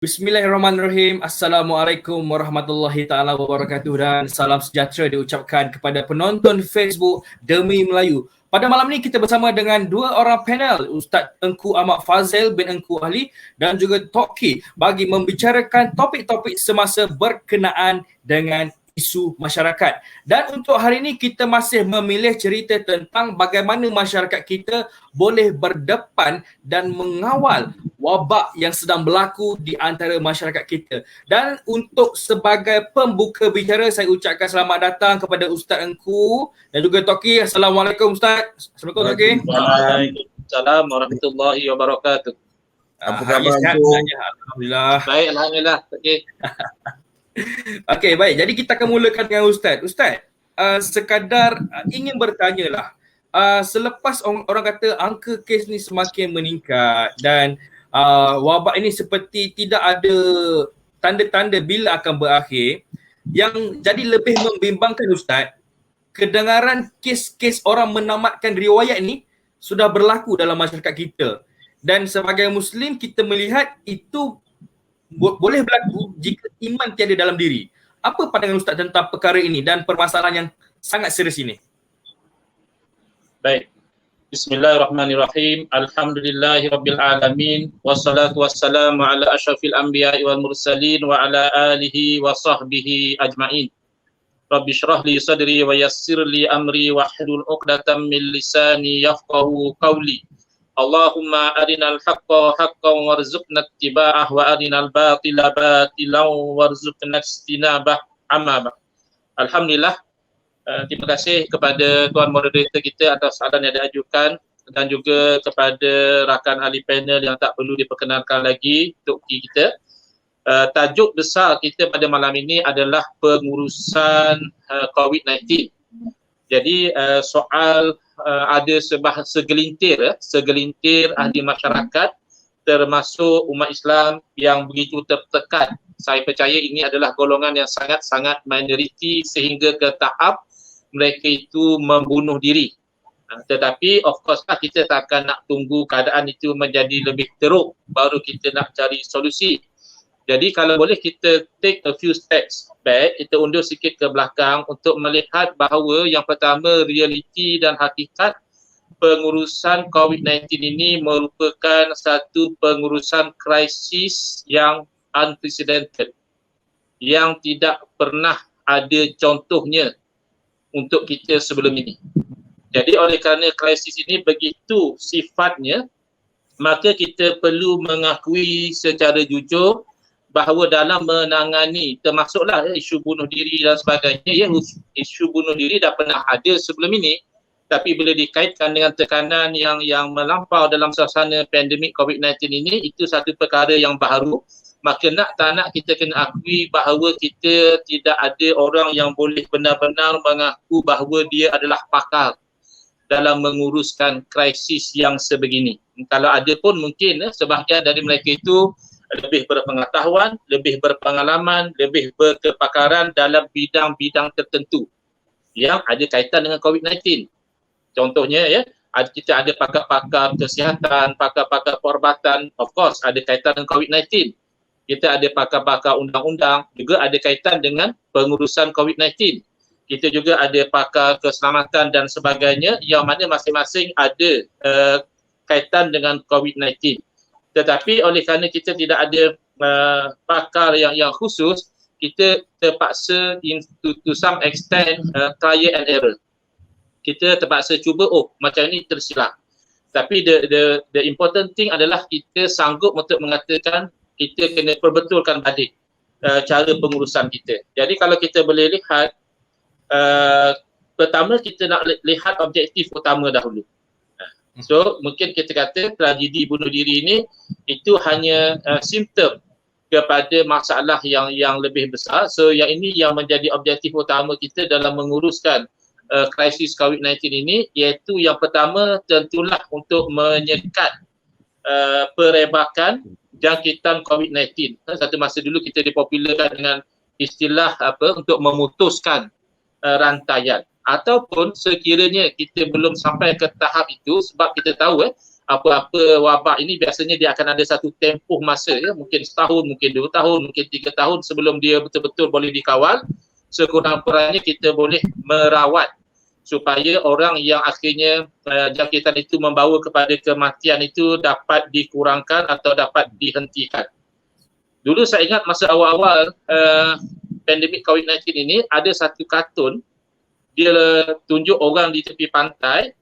Bismillahirrahmanirrahim. Assalamualaikum warahmatullahi taala wabarakatuh dan salam sejahtera diucapkan kepada penonton Facebook Demi Melayu. Pada malam ini kita bersama dengan dua orang panel, Ustaz Engku Ahmad Fazil bin Engku Ahli dan juga Toki bagi membicarakan topik-topik semasa berkenaan dengan isu masyarakat. Dan untuk hari ini kita masih memilih cerita tentang bagaimana masyarakat kita boleh berdepan dan mengawal wabak yang sedang berlaku di antara masyarakat kita. Dan untuk sebagai pembuka bicara, saya ucapkan selamat datang kepada Ustaz Engku dan juga Toki. Assalamualaikum Ustaz. Assalamualaikum Toki. Waalaikumsalam warahmatullahi wabarakatuh. Apa khabar Engku? Alhamdulillah. Baik, alhamdulillah. Okey. Okey, baik. Jadi kita akan mulakan dengan Ustaz. Ustaz, sekadar ingin bertanya lah. Selepas orang kata angka kes ni semakin meningkat dan wabak ini seperti tidak ada tanda-tanda bila akan berakhir, yang jadi lebih membimbangkan Ustaz, kedengaran kes-kes orang menamatkan riwayat ni sudah berlaku dalam masyarakat kita. Dan sebagai Muslim kita melihat itu boleh berlaku jika iman tiada dalam diri. Apa pandangan Ustaz tentang perkara ini dan permasalahan yang sangat serius ini? Baik. Bismillahirrahmanirrahim. Alhamdulillahirabbil alamin wassalatu wassalamu ala asyrafil anbiya'i wal mursalin wa ala alihi wa sahbihi ajmain. Rabbi shrah li sadri wa yassir li amri wahlul 'uqdatam min lisani yafqahu qawli. Allahumma arinal haqqa haqqan warzuqna ittiba'ah wa arinal batila batilan warzuqna ijtinabah. Amma ba'd. Alhamdulillah, terima kasih kepada tuan moderator kita atas soalan yang diajukan dan juga kepada rakan ahli panel yang tak perlu diperkenalkan lagi untuk kita. Tajuk besar kita pada malam ini adalah pengurusan COVID-19. Jadi soal ada segelintir ahli masyarakat termasuk umat Islam yang begitu tertekan. Saya percaya ini adalah golongan yang sangat-sangat minoriti sehingga ke tahap mereka itu membunuh diri. Tetapi of course lah kita tak akan nak tunggu keadaan itu menjadi lebih teruk baru kita nak cari solusi. Jadi kalau boleh kita take a few steps back, kita undur sikit ke belakang untuk melihat bahawa yang pertama realiti dan hakikat pengurusan COVID-19 ini merupakan satu pengurusan krisis yang unprecedented, yang tidak pernah ada contohnya untuk kita sebelum ini. Jadi oleh kerana krisis ini begitu sifatnya, maka kita perlu mengakui secara jujur bahawa dalam menangani termasuklah isu bunuh diri dan sebagainya, ya, isu bunuh diri dah pernah ada sebelum ini, tapi bila dikaitkan dengan tekanan yang melampau dalam suasana pandemik COVID-19 ini, itu satu perkara yang baru. Maka nak tak nak kita kena akui bahawa kita tidak ada orang yang boleh benar-benar mengaku bahawa dia adalah pakar dalam menguruskan krisis yang sebegini. Kalau ada pun mungkin sebahagian dari mereka itu lebih berpengetahuan, lebih berpengalaman, lebih berkepakaran dalam bidang-bidang tertentu yang ada kaitan dengan COVID-19. Contohnya ya, kita ada pakar-pakar kesihatan, pakar-pakar perubatan, of course ada kaitan dengan COVID-19. Kita ada pakar-pakar undang-undang, juga ada kaitan dengan pengurusan COVID-19. Kita juga ada pakar keselamatan dan sebagainya yang mana masing-masing ada kaitan dengan COVID-19. Tetapi oleh kerana kita tidak ada pakar yang khusus, kita terpaksa to some extent trial and error. Kita terpaksa cuba, macam ni tersilap. Tapi the important thing adalah kita sanggup untuk mengatakan kita kena perbetulkan balik cara pengurusan kita. Jadi kalau kita boleh lihat, pertama kita nak lihat objektif utama dahulu. So mungkin kita kata tragedi bunuh diri ini itu hanya simptom kepada masalah yang lebih besar. So yang ini yang menjadi objektif utama kita dalam menguruskan krisis COVID-19 ini, iaitu yang pertama tentulah untuk menyekat perebakan jangkitan COVID-19. Satu masa dulu kita dipopularkan dengan istilah untuk memutuskan rantaian. Ataupun sekiranya kita belum sampai ke tahap itu, sebab kita tahu apa-apa wabak ini biasanya dia akan ada satu tempoh masa, ya, mungkin setahun, mungkin 2 tahun, mungkin 3 tahun sebelum dia betul-betul boleh dikawal. Sekurang-kurangnya kita boleh merawat supaya orang yang akhirnya jangkitan itu membawa kepada kematian itu dapat dikurangkan atau dapat dihentikan. Dulu saya ingat masa awal-awal pandemik COVID-19 ini, ada satu kartun, dia tunjuk orang di tepi pantai,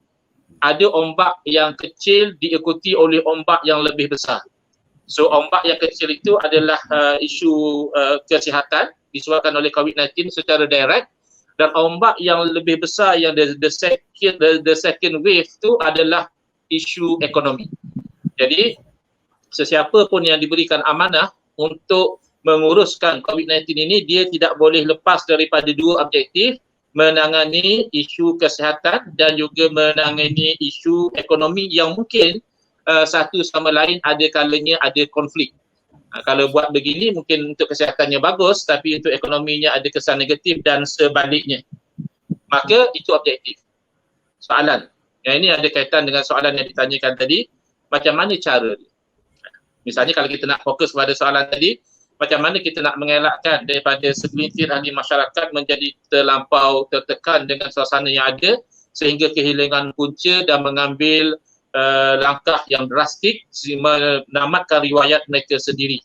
ada ombak yang kecil diikuti oleh ombak yang lebih besar. So ombak yang kecil itu adalah isu kesihatan disebabkan oleh COVID-19 secara direct, dan ombak yang lebih besar yang the second wave tu adalah isu ekonomi. Jadi sesiapa pun yang diberikan amanah untuk menguruskan COVID-19 ini, dia tidak boleh lepas daripada dua objektif, menangani isu kesihatan dan juga menangani isu ekonomi yang mungkin satu sama lain ada kalanya ada konflik. Kalau buat begini mungkin untuk kesihatannya bagus, tapi untuk ekonominya ada kesan negatif dan sebaliknya. Maka itu objektif. Soalan. Yang ini ada kaitan dengan soalan yang ditanyakan tadi, macam mana cara dia? Misalnya kalau kita nak fokus pada soalan tadi, macam mana kita nak mengelakkan daripada segelintir ahli masyarakat menjadi terlampau tertekan dengan suasana yang ada sehingga kehilangan punca dan mengambil langkah yang drastik menamatkan riwayat mereka sendiri.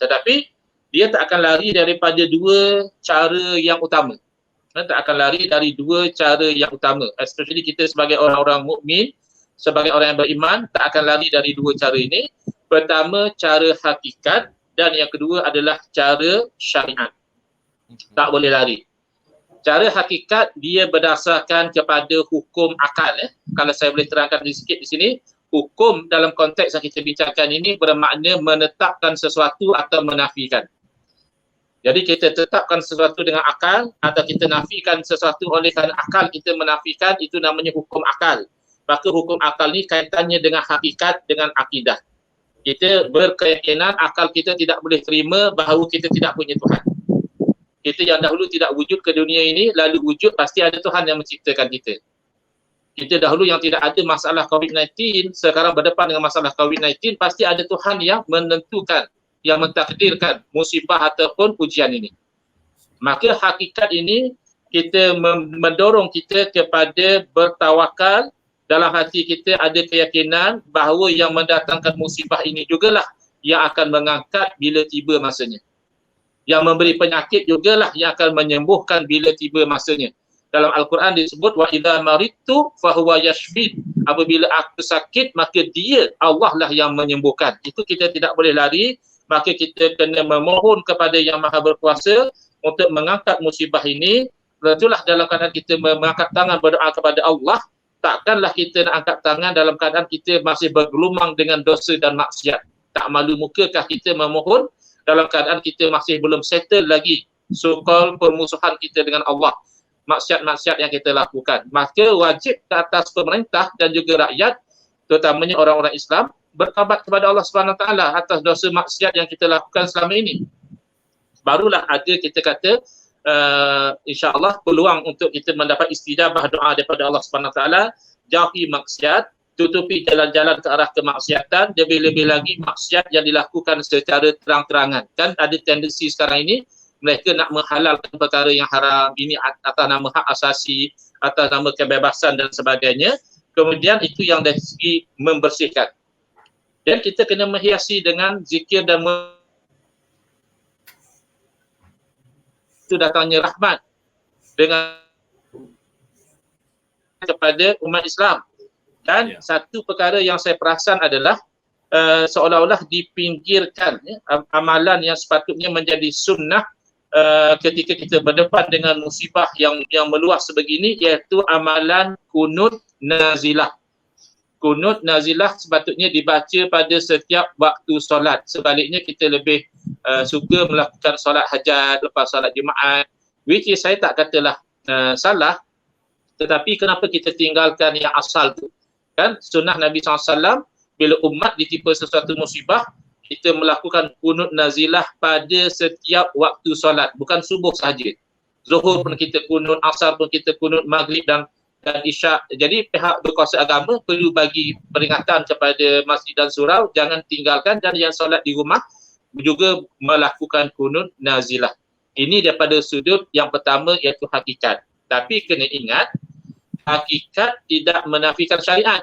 Tetapi dia tak akan lari daripada dua cara yang utama. Tak akan lari dari dua cara yang utama. Especially kita sebagai orang-orang mukmin, sebagai orang yang beriman, tak akan lari dari dua cara ini. Pertama, cara hakikat, dan yang kedua adalah cara syariat. Tak boleh lari. Cara hakikat dia berdasarkan kepada hukum akal. Kalau saya boleh terangkan sedikit di sini, hukum dalam konteks yang kita bincangkan ini bermakna menetapkan sesuatu atau menafikan. Jadi kita tetapkan sesuatu dengan akal atau kita nafikan sesuatu oleh kerana akal kita menafikan, itu namanya hukum akal. Maka hukum akal ni kaitannya dengan hakikat, dengan akidah. Kita berkeyakinan akal kita tidak boleh terima bahawa kita tidak punya Tuhan. Kita yang dahulu tidak wujud ke dunia ini, lalu wujud, pasti ada Tuhan yang menciptakan kita. Kita dahulu yang tidak ada masalah COVID-19, sekarang berdepan dengan masalah COVID-19, pasti ada Tuhan yang menentukan, yang mentakdirkan musibah ataupun ujian ini. Maka hakikat ini kita mendorong kita kepada bertawakal. Dalam hati kita ada keyakinan bahawa yang mendatangkan musibah ini jugalah yang akan mengangkat bila tiba masanya. Yang memberi penyakit jugalah yang akan menyembuhkan bila tiba masanya. Dalam Al-Quran disebut wa idza maridtu fahuwa yashfin. Apabila aku sakit maka dia Allah lah yang menyembuhkan. Itu kita tidak boleh lari, maka kita kena memohon kepada Yang Maha Berkuasa untuk mengangkat musibah ini. Itulah dalam keadaan kita mengangkat tangan berdoa kepada Allah. Takkanlah kita nak angkat tangan dalam keadaan kita masih bergelumang dengan dosa dan maksiat. Tak malu mukakah kita memohon dalam keadaan kita masih belum settle lagi so-called permusuhan kita dengan Allah, maksiat-maksiat yang kita lakukan. Maka wajib ke atas pemerintah dan juga rakyat, terutamanya orang-orang Islam, bertaubat kepada Allah SWT atas dosa maksiat yang kita lakukan selama ini. Barulah ada kita kata insya-Allah peluang untuk kita mendapat istijabah doa daripada Allah SWT. Jauhi maksiat, tutupi jalan-jalan ke arah kemaksiatan, lebih-lebih lagi maksiat yang dilakukan secara terang-terangan. Kan ada tendensi sekarang ini mereka nak menghalalkan perkara yang haram ini atas nama hak asasi, atas nama kebebasan dan sebagainya. Kemudian itu yang dari segi membersihkan. Dan kita kena menghiasi dengan zikir dan itu datangnya rahmat dengan kepada umat Islam. Dan satu perkara yang saya perasan adalah seolah-olah dipinggirkan amalan yang sepatutnya menjadi sunnah ketika kita berdepan dengan musibah yang meluas sebegini, iaitu amalan kunut nazilah. Kunut nazilah sepatutnya dibaca pada setiap waktu solat. Sebaliknya kita lebih suka melakukan solat hajat lepas solat Jumaat, which is saya tak katalah salah, tetapi kenapa kita tinggalkan yang asal tu? Kan sunnah Nabi SAW, bila umat ditimpa sesuatu musibah, kita melakukan kunut nazilah pada setiap waktu solat, bukan subuh sahaja. Zuhur pun kita kunut, asar pun kita kunut, maghrib dan dan isyak. Jadi pihak berkuasa agama perlu bagi peringatan kepada masjid dan surau, jangan tinggalkan, dan yang solat di rumah juga melakukan kunut nazilah. Ini daripada sudut yang pertama, iaitu hakikat. Tapi kena ingat, hakikat tidak menafikan syariat.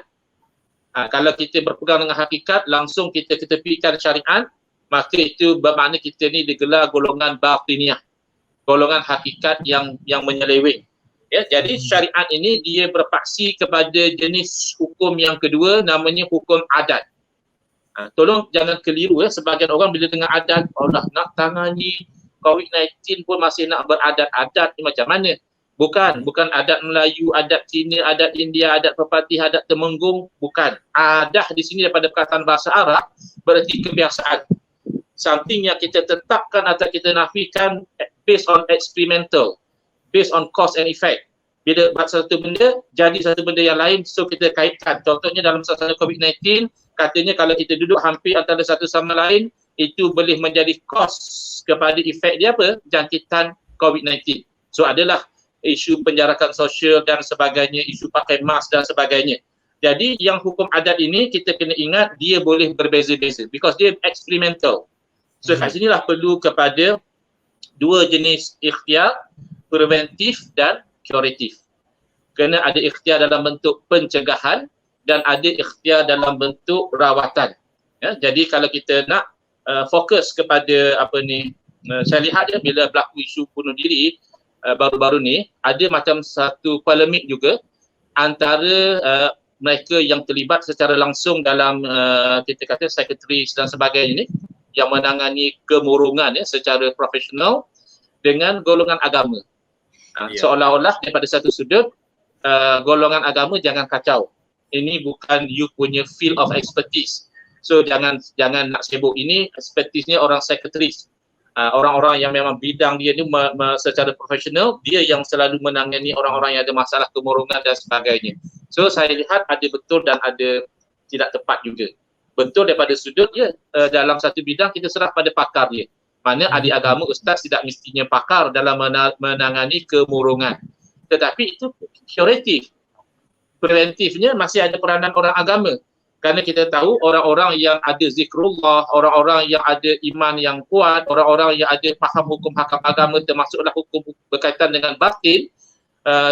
Kalau kita berpegang dengan hakikat, langsung kita ketepikan syariat, maka itu bermakna kita ni digelar golongan batiniah, golongan hakikat yang menyeleweng. Ya, jadi syariat ini dia berpaksi kepada jenis hukum yang kedua, namanya hukum adat. Tolong jangan keliru ya, sebagian orang bila dengar adat, Allah nak tangani COVID-19 pun masih nak beradat-adat ni macam mana? Bukan adat Melayu, adat Cina, adat India, adat Pepatih, adat Temenggung, bukan. Adat di sini daripada perkataan bahasa Arab berarti kebiasaan. Something yang kita tetapkan atau kita nafikan based on experimental, based on cause and effect. Bila buat satu benda, jadi satu benda yang lain, so kita kaitkan. Contohnya dalam suasana COVID-19, katanya kalau kita duduk hampir antara satu sama lain, itu boleh menjadi cause kepada efek dia apa? Jangkitan COVID-19. So adalah isu penjarakan sosial dan sebagainya, isu pakai mask dan sebagainya. Jadi yang hukum adat ini kita kena ingat dia boleh berbeza-beza because dia experimental. So kat sinilah perlu kepada dua jenis ikhtiar, preventif dan kuratif. Kena ada ikhtiar dalam bentuk pencegahan dan ada ikhtiar dalam bentuk rawatan. Ya, jadi kalau kita nak fokus kepada saya lihat ya, bila berlaku isu bunuh diri baru-baru ni, ada macam satu polemik juga antara mereka yang terlibat secara langsung dalam kita kata sekretaris dan sebagainya ni, yang menangani kemurungan ya, secara profesional dengan golongan agama. Seolah-olah daripada satu sudut golongan agama jangan kacau. Ini bukan you punya field of expertise. So jangan nak sibuk. Ini expertise-nya orang sekretaris. Orang-orang yang memang bidang dia ni secara profesional, dia yang selalu menangani orang-orang yang ada masalah kemurungan dan sebagainya. So saya lihat ada betul dan ada tidak tepat juga. Betul daripada sudut ya, dalam satu bidang kita serah pada pakar dia. Mana ahli agama, ustaz tidak mestinya pakar dalam menangani kemurungan. Tetapi itu kuratif. Preventifnya masih ada peranan orang agama. Kerana kita tahu orang-orang yang ada zikrullah, orang-orang yang ada iman yang kuat, orang-orang yang ada faham hukum hakam agama termasuklah hukum berkaitan dengan batin,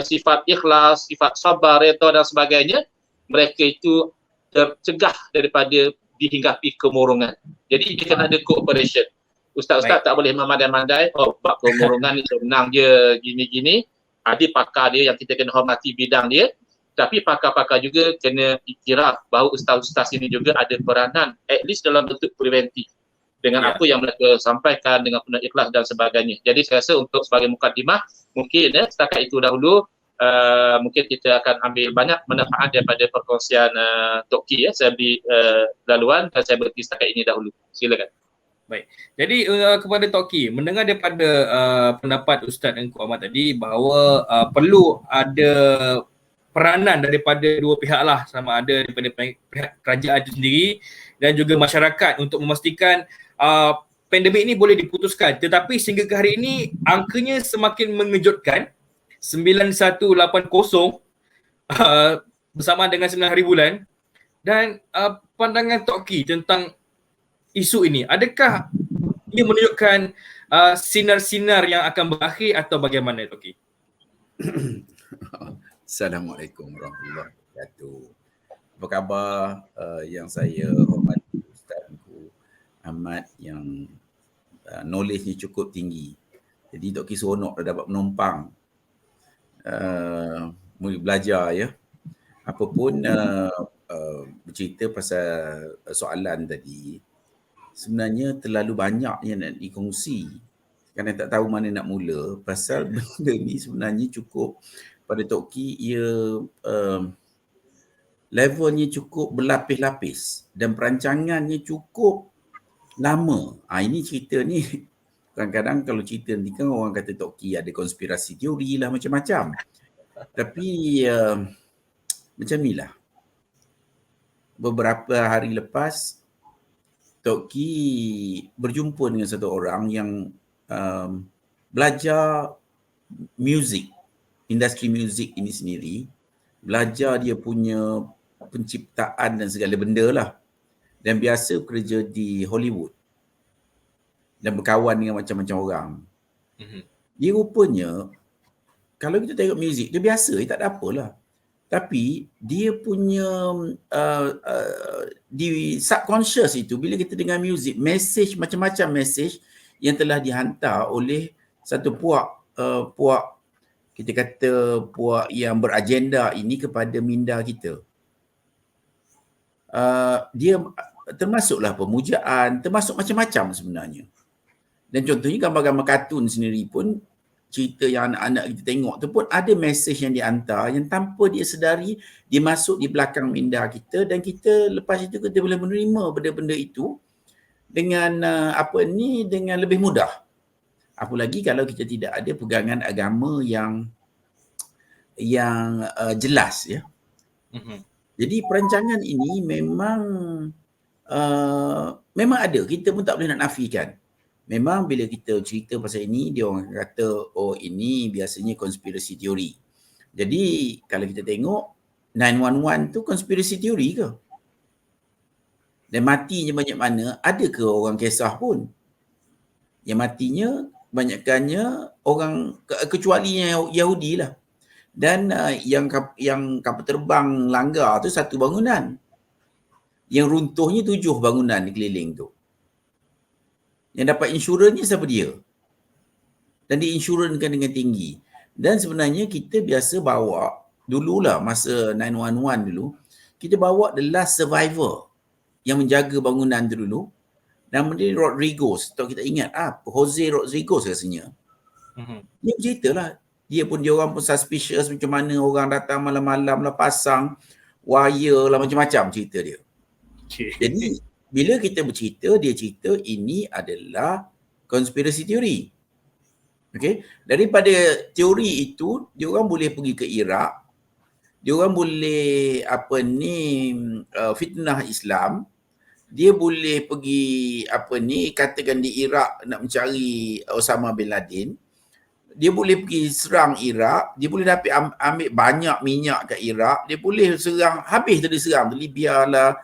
sifat ikhlas, sifat sabar, redha dan sebagainya, mereka itu tercegah daripada dihinggapi kemurungan. Jadi dia kena ada cooperation. Ustaz-ustaz tak boleh memandai-mandai, bab kemurungan ni senang je gini-gini. Ada pakar dia yang kita kena hormati bidang dia. Tapi pakar-pakar juga kena iktiraf bahawa ustaz-ustaz ini juga ada peranan at least dalam bentuk preventif dengan apa yang mereka sampaikan dengan penuh ikhlas dan sebagainya. Jadi saya rasa untuk sebagai mukadimah mungkin setakat itu dahulu, mungkin kita akan ambil banyak manfaat daripada perkongsian Tok Ki. Saya beri laluan dan saya berhenti setakat ini dahulu. Silakan. Baik. Jadi kepada Tok Ki, mendengar daripada pendapat Ustaz Engku Ahmad tadi bahawa perlu ada peranan daripada dua pihak lah, sama ada daripada pihak kerajaan itu sendiri dan juga masyarakat untuk memastikan pandemik ini boleh diputuskan. Tetapi sehingga ke hari ini angkanya semakin mengejutkan, 9180 bersama dengan 9 hari bulan. Dan pandangan Tok Ki tentang isu ini, adakah ia menunjukkan sinar-sinar yang akan berakhir atau bagaimana Tok Ki? Assalamualaikum warahmatullahi wabarakatuh. Apa khabar yang saya hormati Ustaz Engku Ahmad yang knowledge-nya cukup tinggi. Jadi Tok Ki seronok dah dapat menumpang belajar ya. Apapun bercerita pasal soalan tadi, sebenarnya terlalu banyak yang nak dikongsi. Kerana tak tahu mana nak mula pasal benda ni sebenarnya cukup pada Tok Ki, ia levelnya cukup berlapis-lapis dan perancangannya cukup lama. Ini cerita ni kadang-kadang kalau cerita ni kan orang kata Tok Ki ada konspirasi teori lah macam-macam. Tapi macam ni lah. Beberapa hari lepas Tok Ki berjumpa dengan satu orang yang belajar muzik, industri muzik ini sendiri belajar dia punya penciptaan dan segala benda lah. Dan biasa kerja di Hollywood dan berkawan dengan macam-macam orang. Dia rupanya, kalau kita tengok muzik, dia biasa, dia tak ada apalah. Tapi dia punya di subconscious itu, bila kita dengar muzik, message, macam-macam message yang telah dihantar oleh satu puak kita kata puak yang beragenda ini kepada minda kita. Dia termasuklah pemujaan, termasuk macam-macam sebenarnya. Dan contohnya gambar-gambar kartun sendiri pun, cerita yang anak-anak kita tengok tu pun ada mesej yang dihantar yang tanpa dia sedari dia masuk di belakang minda kita, dan kita lepas itu kita boleh menerima benda-benda itu dengan dengan lebih mudah. Apa lagi kalau kita tidak ada pegangan agama yang jelas ya. Jadi perancangan ini memang ada, kita pun tak boleh nak nafikan. Memang bila kita cerita pasal ini, dia orang kata, oh ini biasanya konspirasi teori. Jadi kalau kita tengok 911 tu konspirasi teori ke? Dan matinya banyak mana, ada ke orang kisah pun? Yang matinya banyakkannya orang, kecuali Yahudi lah. Dan yang kapal terbang langgar tu satu bangunan. Yang runtuhnya 7 bangunan di keliling tu. Yang dapat insurannya siapa dia? Dan diinsurankan dengan tinggi. Dan sebenarnya kita biasa bawa, dululah masa 911 dulu, kita bawa the last survivor yang menjaga bangunan tu dulu. Nama dia Rodriguez. Kalau kita ingat, Jose Rodriguez rasanya. Dia bercerita lah. Dia orang pun suspicious macam mana orang datang malam-malam lah, pasang wire lah, macam-macam cerita dia. Jadi bila kita bercerita, dia cerita ini adalah konspirasi teori. Okay? Daripada teori itu, dia orang boleh pergi ke Iraq, dia orang boleh fitnah Islam, dia boleh pergi katakan di Iraq nak mencari Osama bin Laden, dia boleh pergi serang Iraq, dia boleh dapat ambil banyak minyak kat Iraq, dia boleh serang, habis dia serang Libya lah,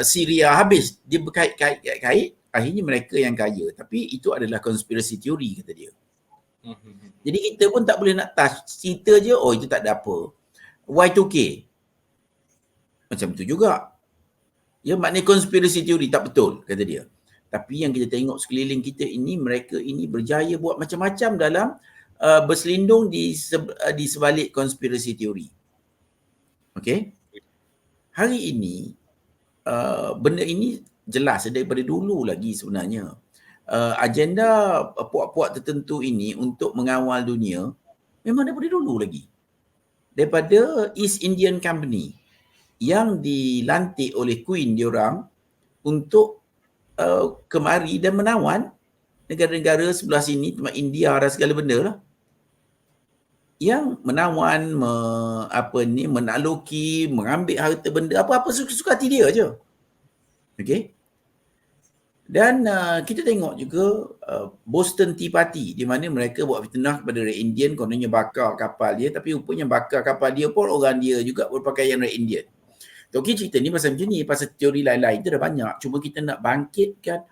Syria, habis dia berkait-kait, akhirnya mereka yang kaya. Tapi itu adalah konspirasi teori, kata dia. Jadi kita pun tak boleh nak touch, cerita je, oh itu tak ada apa. Y2K macam tu juga. Ya, maknanya konspirasi teori tak betul, kata dia. Tapi yang kita tengok sekeliling kita ini, mereka ini berjaya buat macam-macam dalam berselindung di sebalik konspirasi teori. Okey? Hari ini, benda ini jelas daripada dulu lagi sebenarnya. Agenda puak-puak tertentu ini untuk mengawal dunia memang daripada dulu lagi. Daripada East Indian Company yang dilantik oleh Queen diorang untuk kemari dan menawan negara-negara sebelah sini, tempat India dan segala benda lah. Yang menawan, menakluki, mengambil harta benda, apa-apa suka-suka hati dia je. Okay? Dan kita tengok juga Boston Tea Party, di mana mereka buat fitnah kepada Red Indian, kononnya bakar kapal dia, tapi rupanya bakar kapal dia pun orang dia juga berpakaian Red Indian. Okay, cerita ni pasal macam ni, pasal teori lain-lain tu dah banyak. Cuma kita nak bangkitkan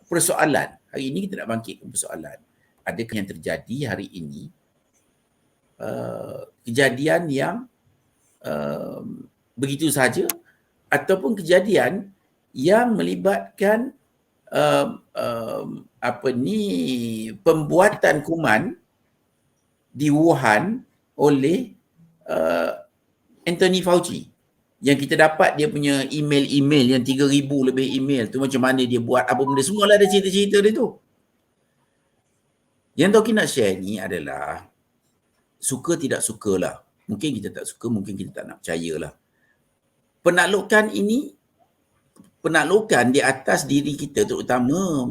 persoalan. Hari ini kita nak bangkitkan persoalan. Adakah yang terjadi hari ini kejadian yang begitu saja, ataupun kejadian yang melibatkan pembuatan kuman di Wuhan oleh Anthony Fauci, yang kita dapat dia punya email yang 3,000 lebih email tu, macam mana dia buat apa benda, semua lah ada cerita-cerita dia tu. Yang Toki nak share ni adalah suka tidak sukalah. Mungkin kita tak suka, mungkin kita tak nak percayalah. Penaklukan ini, penaklukan di atas diri kita, terutama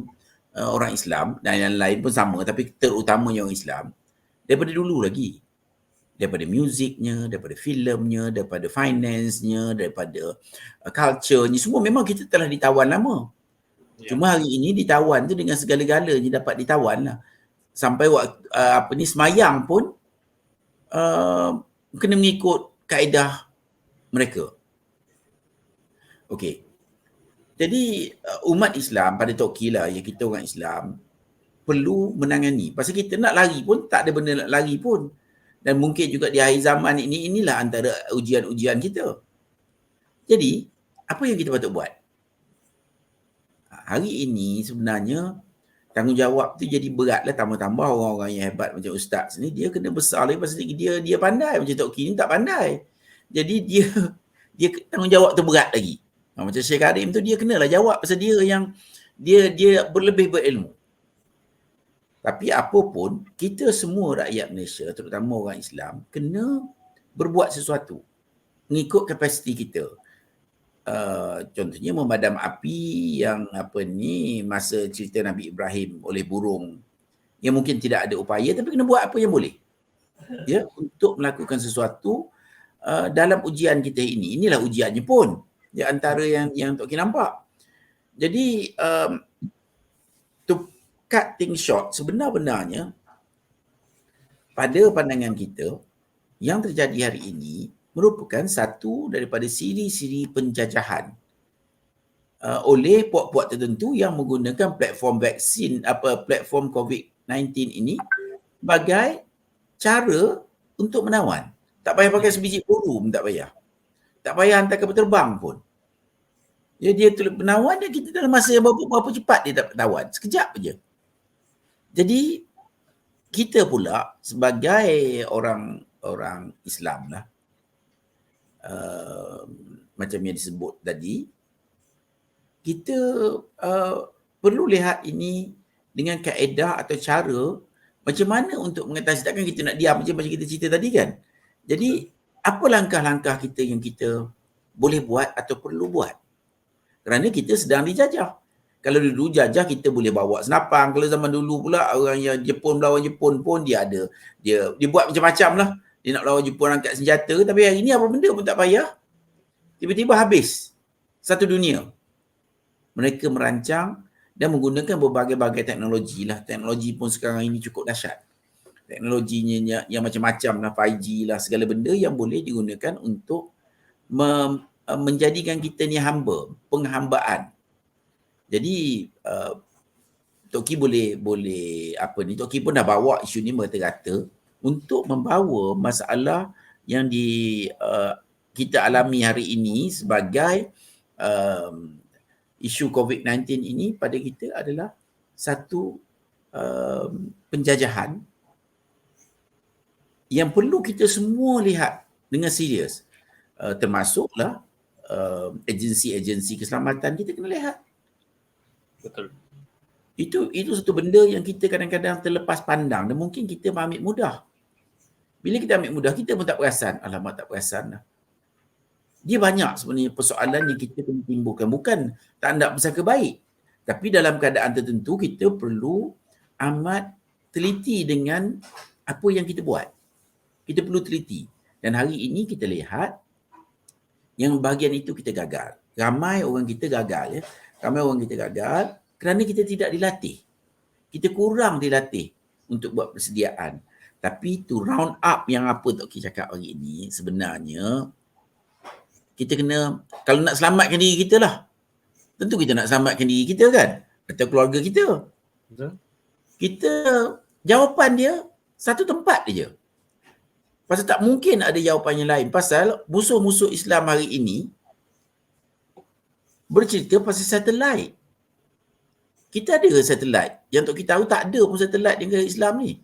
orang Islam, dan yang lain pun sama, tapi terutamanya orang Islam, daripada dulu lagi. Daripada muziknya, daripada filmnya, daripada finance-nya, daripada culture-nya, semua memang kita telah ditawan lama. Cuma hari ini ditawan tu dengan segala-galanya dapat ditawan lah. Sampai semayang pun kena mengikut kaedah mereka. Okey. Jadi umat Islam pada Toki lah, yang kita orang Islam perlu menangani. Pasal kita nak lari pun tak ada benda nak lari pun. Dan mungkin juga di akhir zaman ini, inilah antara ujian-ujian kita. Jadi, apa yang kita patut buat? Hari ini sebenarnya tanggungjawab tu jadi berat lah, tambah-tambah orang-orang yang hebat macam Ustaz ni, dia kena besar lagi pasal dia pandai. Macam Toki ni tak pandai. Jadi dia tanggungjawab tu berat lagi. Macam Syekh Karim tu dia kenalah jawab pasal dia yang dia berlebih berilmu. Tapi apa pun, kita semua rakyat Malaysia, terutama orang Islam, kena berbuat sesuatu mengikut kapasiti kita. Contohnya memadam api yang masa cerita Nabi Ibrahim oleh burung, yang mungkin tidak ada upaya, tapi kena buat apa yang boleh, ya, untuk melakukan sesuatu dalam ujian kita ini. Inilah ujiannya pun, di antara yang Tok Ki nampak. Jadi to cut things short, sebenar-benarnya pada pandangan kita, yang terjadi hari ini merupakan satu daripada siri-siri penjajahan oleh puak-puak tertentu yang menggunakan platform vaksin, platform COVID-19 ini sebagai cara untuk menawan. Tak payah pakai sebiji peluru pun tak payah. Tak payah hantar kapal terbang pun. Ya, dia tulis penawan dia, kita dalam masa yang berapa cepat dia dapat tawan. Sekejap je. Jadi kita pula sebagai orang Islam lah, macam yang disebut tadi, kita perlu lihat ini dengan kaedah atau cara macam mana untuk mengatasi. Takkan kita nak diam macam kita cerita tadi kan. Jadi apa langkah-langkah kita yang kita boleh buat atau perlu buat? Kerana kita sedang dijajah. Kalau dulu jajah kita boleh bawa senapang. Kalau zaman dulu pula orang yang Jepun melawan Jepun pun dia buat macam-macam lah. Dia nak lawan Jepun angkat senjata, tapi hari ni apa benda pun tak payah. Tiba-tiba habis satu dunia. Mereka merancang dan menggunakan berbagai-bagai teknologi lah. Teknologi pun sekarang ini cukup dahsyat. Teknologinya yang macam-macam lah, 5G lah, segala benda yang boleh digunakan untuk menjadikan kita ni hamba, penghambaan. Jadi Tok Ki boleh Tok Ki pun dah bawa isu ni merata-rata untuk membawa masalah yang kita alami hari ini sebagai isu COVID-19 ini pada kita adalah satu penjajahan yang perlu kita semua lihat dengan serius. Termasuklah agensi-agensi keselamatan kita kena lihat. Betul. Itu satu benda yang kita kadang-kadang terlepas pandang dan mungkin kita ambil mudah. Bila kita ambil mudah, kita pun tak perasan. Alamak, tak perasan lah. Dia banyak sebenarnya persoalan yang kita kena timbulkan. Bukan tak nak bersangka baik. Tapi dalam keadaan tertentu, kita perlu amat teliti dengan apa yang kita buat. Kita perlu teliti. Dan hari ini kita lihat yang bahagian itu kita gagal. Ramai orang kita gagal, ya. Ramai orang kita gagal kerana kita tidak dilatih. Kita kurang dilatih untuk buat persediaan. Tapi to round up yang apa Tok Ki cakap hari ini, sebenarnya kita kena, kalau nak selamatkan diri kita lah. Tentu kita nak selamatkan diri kita kan, atau keluarga kita. Betul. Kita, jawapan dia satu tempat je. Pasal tak mungkin ada jawapan yang lain. Pasal musuh-musuh Islam hari ini bercerita pasal satelit. Kita ada satelit. Yang Tok Ki tahu tak ada pun satelit di negara Islam ni.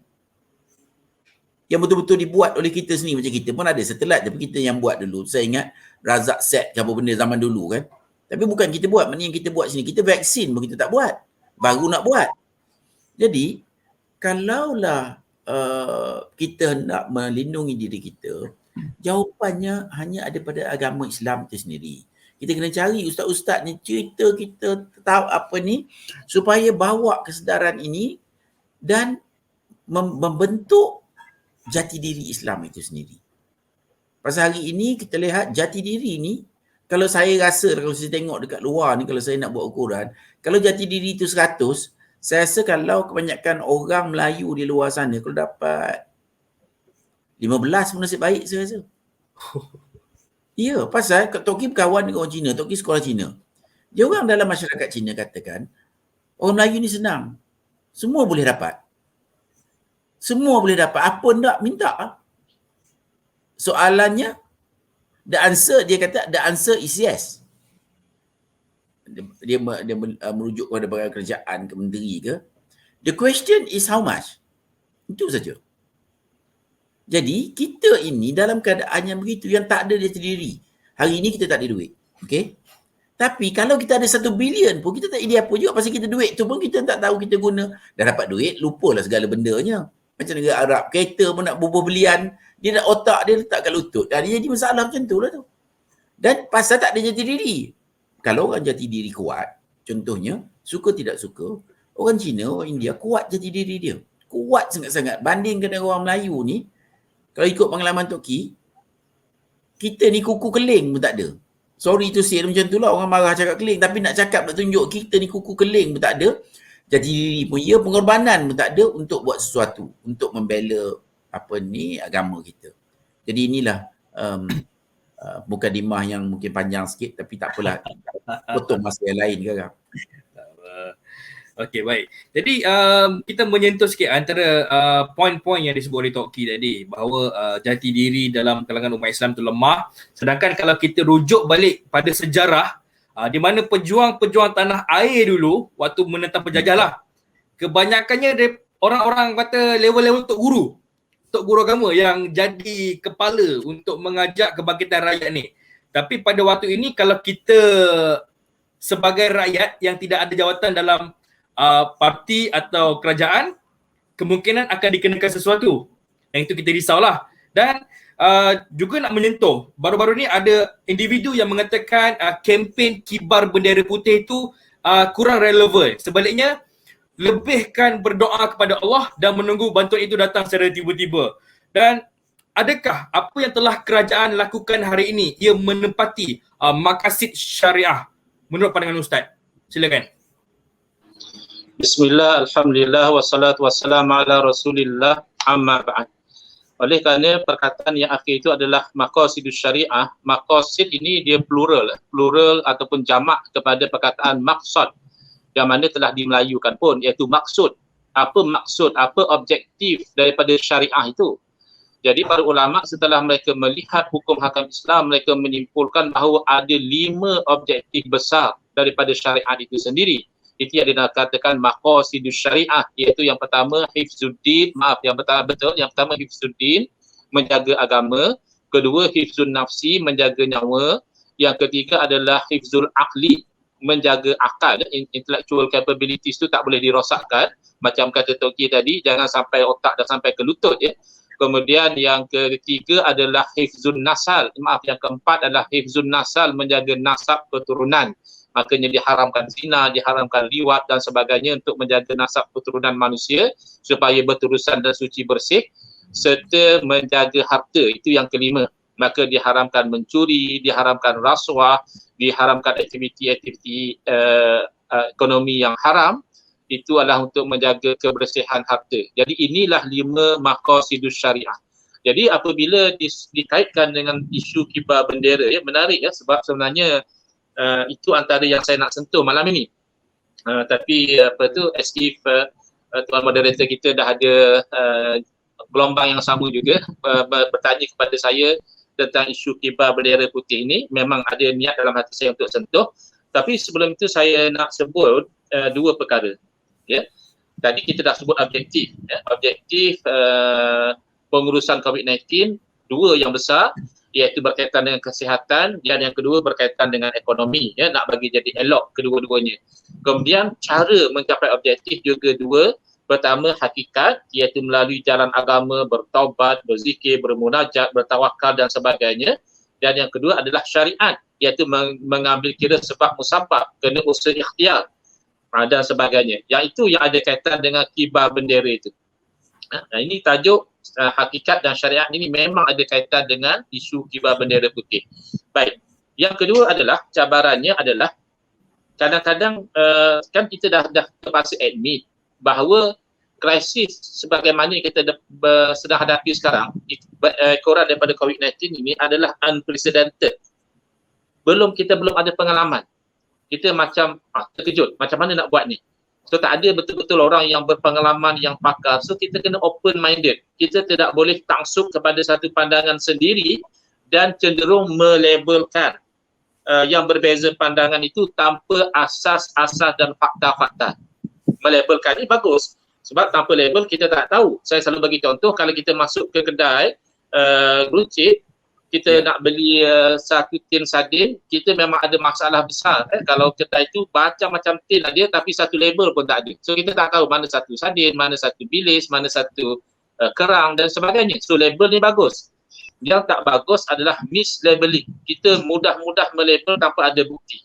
Yang betul-betul dibuat oleh kita sendiri. Macam kita pun ada satelit, tapi kita yang buat dulu. Saya ingat Razak Set ke apa benda zaman dulu kan. Tapi bukan kita buat. Mana yang kita buat sini. Kita vaksin pun kita tak buat. Baru nak buat. Jadi, kalaulah kita nak melindungi diri kita, jawapannya hanya ada pada agama Islam itu sendiri. Kita kena cari ustaz-ustaz ni cerita kita tahu apa ni supaya bawa kesedaran ini dan membentuk jati diri Islam itu sendiri. Pasal hari ini kita lihat jati diri ni, kalau saya rasa, kalau saya tengok dekat luar ni, kalau saya nak buat ukuran, kalau jati diri itu 100, saya rasa kalau kebanyakan orang Melayu di luar sana, kalau dapat 15 pun nasib baik saya rasa. Ya, pasal Tok Kim kawan dengan orang Cina, Tok Kim sekolah Cina. Dia orang dalam masyarakat Cina katakan, orang Melayu ni senang. Semua boleh dapat. Semua boleh dapat. Apa nak minta. Soalannya, the answer, dia kata, the answer is yes. Dia merujuk kepada bagai kerajaan ke menteri ke. The question is how much. Itu saja. Jadi, kita ini dalam keadaan yang begitu, yang tak ada jati diri. Hari ini kita tak ada duit. Okay? Tapi kalau kita ada 1 bilion pun, kita tak ada apa juga. Pasal kita duit tu pun kita tak tahu kita guna. Dah dapat duit, lupalah segala bendanya. Macam negara Arab, kereta pun nak bubuh belian, dia nak otak dia letak kat lutut. Dia jadi masalah macam tu lah tu. Dan pasal tak ada jati diri. Kalau orang jati diri kuat, contohnya, suka tidak suka, orang Cina, orang India kuat jati diri dia. Kuat sangat-sangat. Bandingkan dengan orang Melayu ni, kalau ikut pengalaman Tok Ki, kita ni kuku keling pun tak ada. Sorry to say macam tu lah, orang marah cakap keling. Tapi nak cakap, nak tunjuk kita ni kuku keling pun tak ada. Jati diri pun ya, pengorbanan pun tak ada untuk buat sesuatu. Untuk membela agama kita. Jadi inilah mukadimah yang mungkin panjang sikit, tapi tak apalah. Potong masa yang lain sekarang. Okey, baik. Jadi kita menyentuh sikit antara poin-poin yang disebut oleh Tok Ki tadi, bahawa jati diri dalam kalangan umat Islam tu lemah. Sedangkan kalau kita rujuk balik pada sejarah, di mana pejuang-pejuang tanah air dulu waktu menentang penjajah lah, kebanyakannya orang-orang kata level-level tok guru agama yang jadi kepala untuk mengajak kebangkitan rakyat ni. Tapi pada waktu ini kalau kita sebagai rakyat yang tidak ada jawatan dalam parti atau kerajaan, kemungkinan akan dikenakan sesuatu. Yang itu kita risaulah. Dan juga nak menyentuh, baru-baru ni ada individu yang mengatakan kempen kibar bendera putih itu kurang relevan. Sebaliknya, lebihkan berdoa kepada Allah dan menunggu bantuan itu datang secara tiba-tiba. Dan adakah apa yang telah kerajaan lakukan hari ini ia menepati maqasid syariah menurut pandangan Ustaz? Silakan. Bismillah, alhamdulillah, wassalatu wassalamu ala rasulillah, amma ba'd. Oleh kerana perkataan yang akhir itu adalah maqasidus syariah, maqasid ini dia plural ataupun jamak kepada perkataan maqsad yang mana telah dimelayukan pun, iaitu maksud. Apa maksud, apa objektif daripada syariah itu? Jadi para ulama setelah mereka melihat hukum hakam Islam, mereka menyimpulkan bahawa ada 5 objektif besar daripada syariat itu sendiri. Itu yang dikatakan maqasidus syariah, iaitu yang pertama hifzuddin, yang pertama hifzuddin, menjaga agama. Kedua hifzun nafsi, menjaga nyawa. Yang ketiga adalah hifzul aqli, menjaga akal. Intellectual capabilities tu tak boleh dirosakkan. Macam kata Tok Ki tadi, jangan sampai otak dah sampai ke lutut ya. Kemudian yang ketiga adalah hifzun nasal. Yang keempat adalah hifzun nasal, menjaga nasab keturunan. Makanya diharamkan zina, diharamkan liwat dan sebagainya untuk menjaga nasab keturunan manusia supaya berterusan dan suci bersih, serta menjaga harta. Itu yang kelima. Maka diharamkan mencuri, diharamkan rasuah, diharamkan aktiviti-aktiviti ekonomi yang haram. Itu adalah untuk menjaga kebersihan harta. Jadi inilah 5 maqasidus syariah. Jadi apabila dikaitkan dengan isu kibar bendera, ya menarik ya, sebab sebenarnya itu antara yang saya nak sentuh malam ini. Tapi as if tuan moderator kita dah ada gelombang yang sama juga bertanya kepada saya tentang isu kibar bendera putih ini. Memang ada niat dalam hati saya untuk sentuh. Tapi sebelum itu saya nak sebut 2 perkara. Ya. Tadi kita dah sebut objektif. Ya. Objektif pengurusan COVID-19, 2 yang besar, iaitu berkaitan dengan kesihatan, dan yang kedua berkaitan dengan ekonomi, ya, nak bagi jadi elok kedua-duanya. Kemudian cara mencapai objektif juga 2. Pertama hakikat, iaitu melalui jalan agama, bertaubat, berzikir, bermunajat, bertawakal dan sebagainya. Dan yang kedua adalah syariat, iaitu mengambil kira sebab musabab, kena usaha ikhtiar dan sebagainya. Yang itu yang ada kaitan dengan kibar bendera itu. Nah, ini tajuk hakikat dan syariat ini memang ada kaitan dengan isu kibar bendera putih. Baik. Yang kedua adalah, cabarannya adalah kadang-kadang kan kita dah terpaksa admit bahawa krisis sebagaimana yang kita sedang hadapi sekarang, korang daripada COVID-19 ini adalah unprecedented. Kita belum ada pengalaman. Kita macam terkejut, macam mana nak buat ni. So tak ada betul-betul orang yang berpengalaman, yang pakar. So kita kena open-minded. Kita tidak boleh tangsuk kepada satu pandangan sendiri dan cenderung melabelkan yang berbeza pandangan itu tanpa asas-asas dan fakta-fakta. Melabelkan ni bagus. Sebab tanpa label kita tak tahu. Saya selalu bagi contoh, kalau kita masuk ke kedai runcit, kita nak beli satu tin sardin, kita memang ada masalah besar. Kalau kedai tu macam-macam tin ada tapi satu label pun tak ada. So kita tak tahu mana satu sardin, mana satu bilis, mana satu kerang dan sebagainya. So label ni bagus. Yang tak bagus adalah mislabeling. Kita mudah-mudah melabel tanpa ada bukti,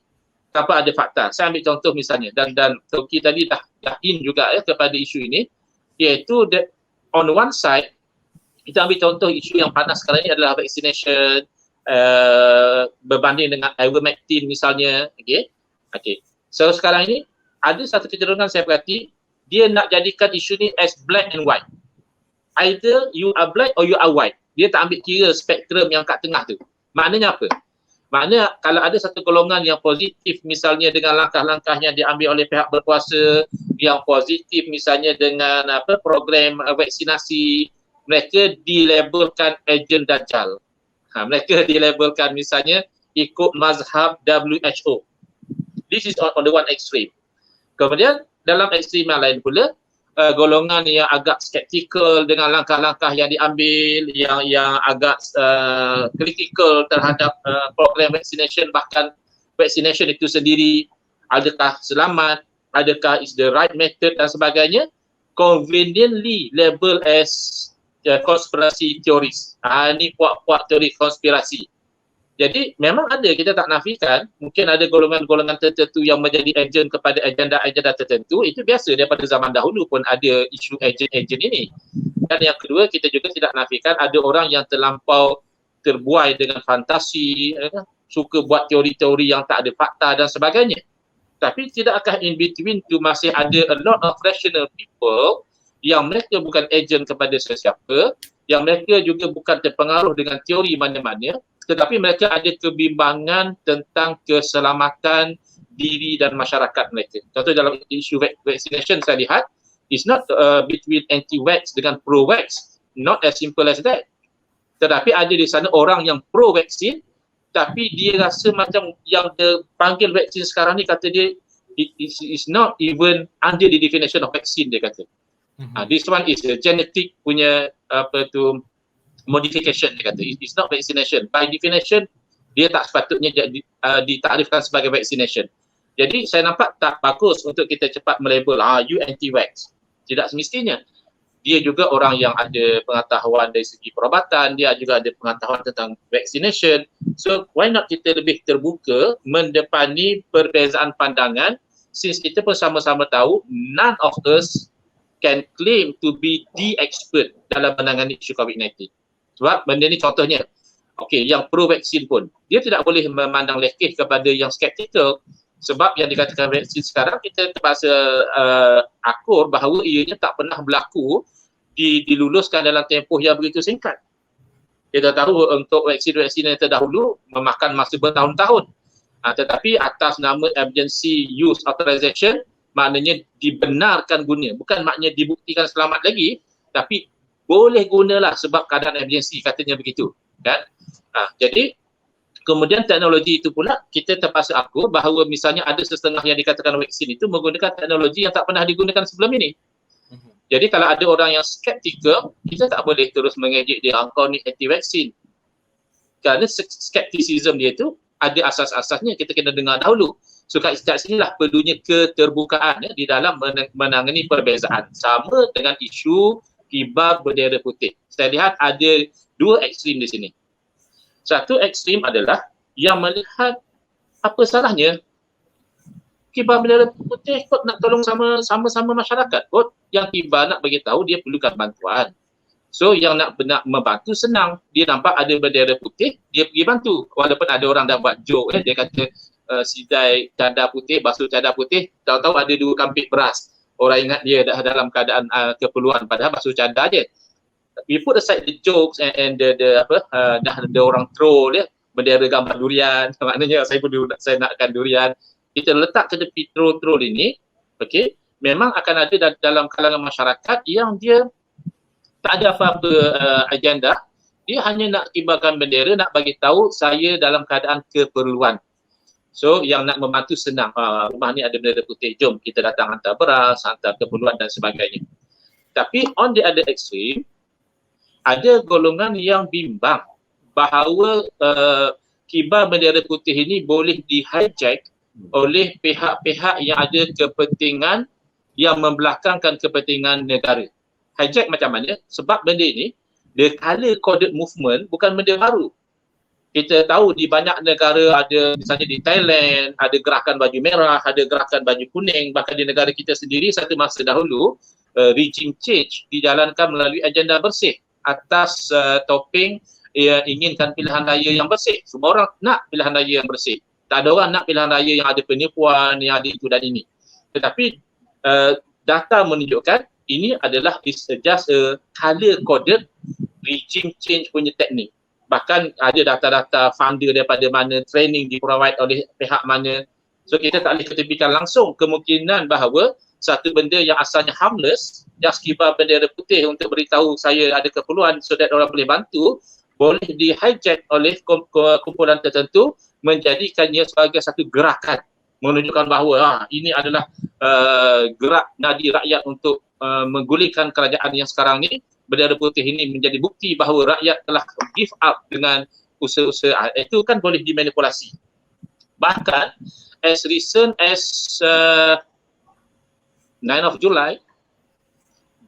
tanpa ada fakta. Saya ambil contoh misalnya, dan Toki tadi dah in juga kepada isu ini, iaitu on one side, kita ambil contoh isu yang panas sekarang ini adalah vaccination berbanding dengan ivermectin misalnya. Okay. So sekarang ini ada satu kecenderungan saya perhati, dia nak jadikan isu ni as black and white. Either you are black or you are white. Dia tak ambil kira spektrum yang kat tengah tu. Maknanya apa? Maknanya kalau ada satu golongan yang positif misalnya dengan langkah-langkah yang diambil oleh pihak berkuasa, yang positif misalnya dengan program vaksinasi, mereka dilabelkan ejen Dajjal. Mereka dilabelkan misalnya ikut mazhab WHO. This is on the one extreme. Kemudian dalam ekstrim yang lain pula, golongan yang agak skeptikal dengan langkah-langkah yang diambil, yang agak kritikal terhadap program vaccination, bahkan vaccination itu sendiri, adakah selamat, adakah is the right method dan sebagainya, conveniently label as konspirasi teoris. Ini puak-puak teori konspirasi. Jadi memang ada, kita tak nafikan, mungkin ada golongan-golongan tertentu yang menjadi ejen kepada agenda-agenda tertentu. Itu biasa, daripada zaman dahulu pun ada isu ejen-ejen ini. Dan yang kedua, kita juga tidak nafikan ada orang yang terlampau terbuai dengan fantasi, suka buat teori-teori yang tak ada fakta dan sebagainya. Tapi tidakkah in between tu masih ada a lot of rational people yang mereka bukan ejen kepada sesiapa, yang mereka juga bukan terpengaruh dengan teori mana-mana, tetapi mereka ada kebimbangan tentang keselamatan diri dan masyarakat mereka. Contoh dalam isu vaccination saya lihat, it's not between anti-vax dengan pro-vax, not as simple as that. Tetapi ada di sana orang yang pro-vaksin, tapi dia rasa macam yang dipanggil vaksin sekarang ni, kata dia, it is not even under the definition of vaccine, dia kata. This one is a genetic punya modification, dia kata. It's not vaccination. By definition, dia tak sepatutnya ditarifkan sebagai vaccination. Jadi saya nampak tak bagus untuk kita cepat melabel, you anti-vax. Tidak semestinya. Dia juga orang yang ada pengetahuan dari segi perubatan, dia juga ada pengetahuan tentang vaccination. So why not kita lebih terbuka mendepani perbezaan pandangan, since kita pun sama-sama tahu none of us can claim to be the expert dalam menangani isu COVID-19. Sebab benda ni contohnya, yang pro-vaksin pun, dia tidak boleh memandang lekeh kepada yang skeptikal, sebab yang dikatakan vaksin sekarang, kita terpaksa akur bahawa ianya tak pernah berlaku diluluskan dalam tempoh yang begitu singkat. Kita tahu untuk vaksin-vaksin yang terdahulu memakan masa bertahun-tahun. Tetapi atas nama emergency use authorization, maknanya dibenarkan guna, bukan maknanya dibuktikan selamat lagi, tapi boleh gunalah sebab keadaan emergency, katanya begitu, kan? Jadi kemudian teknologi itu pula kita terpaksa akur bahawa misalnya ada setengah yang dikatakan vaksin itu menggunakan teknologi yang tak pernah digunakan sebelum ini. Jadi kalau ada orang yang skeptikal, kita tak boleh terus mengejek dia, kau ni anti-vaksin. Kerana skepticism dia itu ada asas-asasnya, kita kena dengar dahulu. So kat sinilah perlunya keterbukaan di dalam menangani perbezaan. Sama dengan isu kibar bendera putih. Saya lihat ada dua ekstrim di sini. Satu ekstrim adalah yang melihat apa salahnya kibar bendera putih kot nak tolong sama-sama masyarakat kot. Yang kibar nak bagi tahu dia perlukan bantuan. So yang nak membantu senang. Dia nampak ada bendera putih, dia pergi bantu. Walaupun ada orang dah buat joke, dia kata sidai cadar putih, basuh cadar putih, tahu-tahu ada 2 kampit beras. orang ingat dia dah dalam keadaan keperluan, padahal basuh cadar je. We put aside the jokes and dah ada orang troll dia, bendera gambar durian, maknanya saya nakkan durian. Kita letak ke tepi troll ini, okey, memang akan ada dalam kalangan masyarakat yang dia tak ada apa-apa agenda, dia hanya nak kibarkan bendera, nak bagi tahu saya dalam keadaan keperluan. So yang nak membantu senang, rumah ni ada bendera putih, jom kita datang hantar beras, hantar keperluan dan sebagainya. Tapi on the other extreme, ada golongan yang bimbang bahawa kibar bendera putih ini boleh di-hijack oleh pihak-pihak yang ada kepentingan yang membelakangkan kepentingan negara. Hijack macam mana? Sebab benda ini, the color coded movement bukan benda baru. Kita tahu di banyak negara, ada misalnya di Thailand, ada gerakan baju merah, ada gerakan baju kuning, bahkan di negara kita sendiri satu masa dahulu, regime change dijalankan melalui agenda bersih atas topeng inginkan pilihan raya yang bersih. Semua orang nak pilihan raya yang bersih. Tak ada orang nak pilihan raya yang ada penipuan, yang ada itu dan ini. Tetapi data menunjukkan ini adalah just a color-coded regime change punya teknik. Bahkan ada data-data funder daripada mana, training di-provide oleh pihak mana. So kita tak boleh ketepikan langsung kemungkinan bahawa satu benda yang asalnya harmless, just kibar bendera putih untuk beritahu saya ada keperluan so that orang boleh bantu, boleh di-hijack oleh kumpulan tertentu, menjadikannya sebagai satu gerakan menunjukkan bahawa ini adalah gerak nadi rakyat untuk menggulingkan kerajaan yang sekarang ni. Bendera putih ini menjadi bukti bahawa rakyat telah give up dengan usaha-usaha. Itu kan boleh dimanipulasi. Bahkan as recent as 9 of July,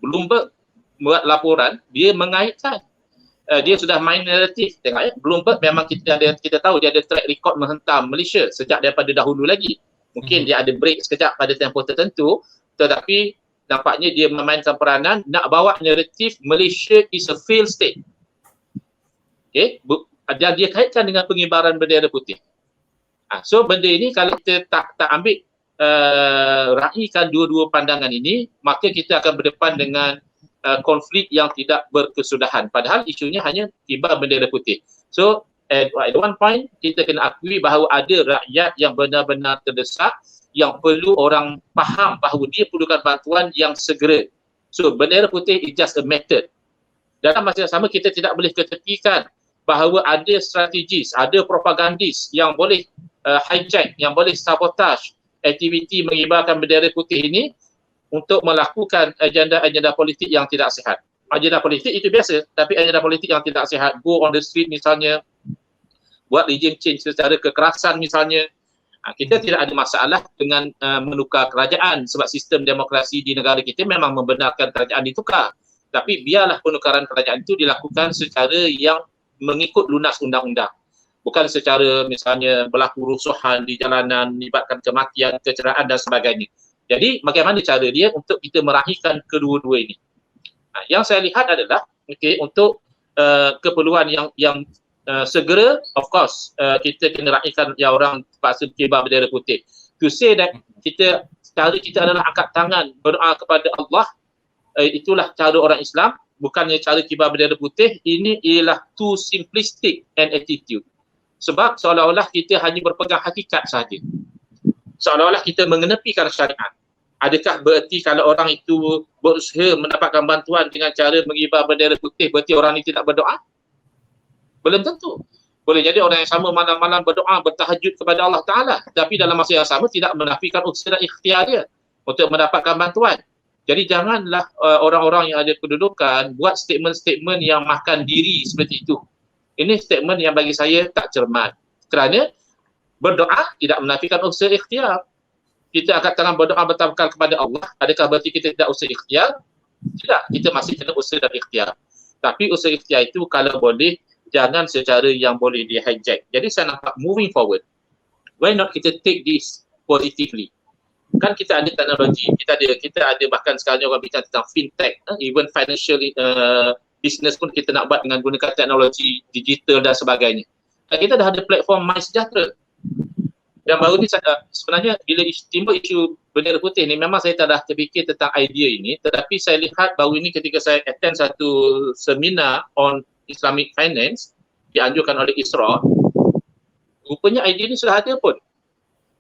Bloomberg buat laporan, dia mengaitkan dia sudah main naratif. Tengok ya, Bloomberg memang kita tahu dia ada track record menghentam Malaysia sejak daripada dahulu lagi. Mungkin dia ada break sekejap pada tempoh tertentu, tetapi nampaknya dia memainkan peranan nak bawa naratif Malaysia is a failed state. Okay, dan dia kaitkan dengan pengibaran bendera putih. So benda ini kalau kita tak ambil raikan dua-dua pandangan ini, maka kita akan berdepan dengan konflik yang tidak berkesudahan. Padahal isunya hanya kibar bendera putih. So at one point kita kena akui bahawa ada rakyat yang benar-benar terdesak, yang perlu orang faham bahawa dia perlukan bantuan yang segera. So bendera putih is just a method. Dalam masa yang sama kita tidak boleh ketepikan bahawa ada strategis, ada propagandis yang boleh hijack, yang boleh sabotage aktiviti mengibarkan bendera putih ini untuk melakukan agenda-agenda politik yang tidak sihat. Agenda politik itu biasa, tapi agenda politik yang tidak sihat, go on the street misalnya, buat regime change secara kekerasan misalnya, kita tidak ada masalah dengan menukar kerajaan sebab sistem demokrasi di negara kita memang membenarkan kerajaan ditukar. Tapi biarlah penukaran kerajaan itu dilakukan secara yang mengikut lunas undang-undang. Bukan secara misalnya berlaku rusuhan di jalanan, melibatkan kematian, kecederaan dan sebagainya. Jadi bagaimana cara dia untuk kita meraihkan kedua-dua ini? Yang saya lihat adalah untuk keperluan yang segera, of course, kita kena raihkan yang orang terpaksa kibar bendera putih. To say that cara kita adalah angkat tangan, berdoa kepada Allah, itulah cara orang Islam, bukannya cara kibar bendera putih. Ini ialah too simplistic an attitude. Sebab seolah-olah kita hanya berpegang hakikat sahaja. Seolah-olah kita mengenepikan syariat. Adakah bererti kalau orang itu berusaha mendapatkan bantuan dengan cara mengibar bendera putih, berarti orang ini tidak berdoa? Belum tentu. Boleh jadi orang yang sama malam-malam berdoa, bertahajud kepada Allah Ta'ala, tapi dalam masa yang sama tidak menafikan usaha dan ikhtiar dia untuk mendapatkan bantuan. Jadi janganlah orang-orang yang ada kedudukan buat statement-statement yang makan diri seperti itu. Ini statement yang bagi saya tak cermat. Kerana berdoa tidak menafikan usaha ikhtiar. Kita akan tangan berdoa bertawakal kepada Allah. Adakah berarti kita tidak usaha ikhtiar? Tidak. Kita masih kena usaha dan ikhtiar. Tapi usaha ikhtiar itu kalau boleh, jangan secara yang boleh di-hijack. Jadi saya nampak moving forward, why not kita take this positively? Kan kita ada teknologi, kita ada bahkan sekarang orang bicara tentang fintech, even financial business pun kita nak buat dengan gunakan teknologi digital dan sebagainya. Dan kita dah ada platform MySejahtera. yang baru ni sebenarnya bila timbul isu bendera putih ni, memang saya tak dah terfikir tentang idea ini, tetapi saya lihat baru ini ketika saya attend satu seminar on Islamic Finance dianjurkan oleh ISRA, rupanya idea ni sudah ada pun.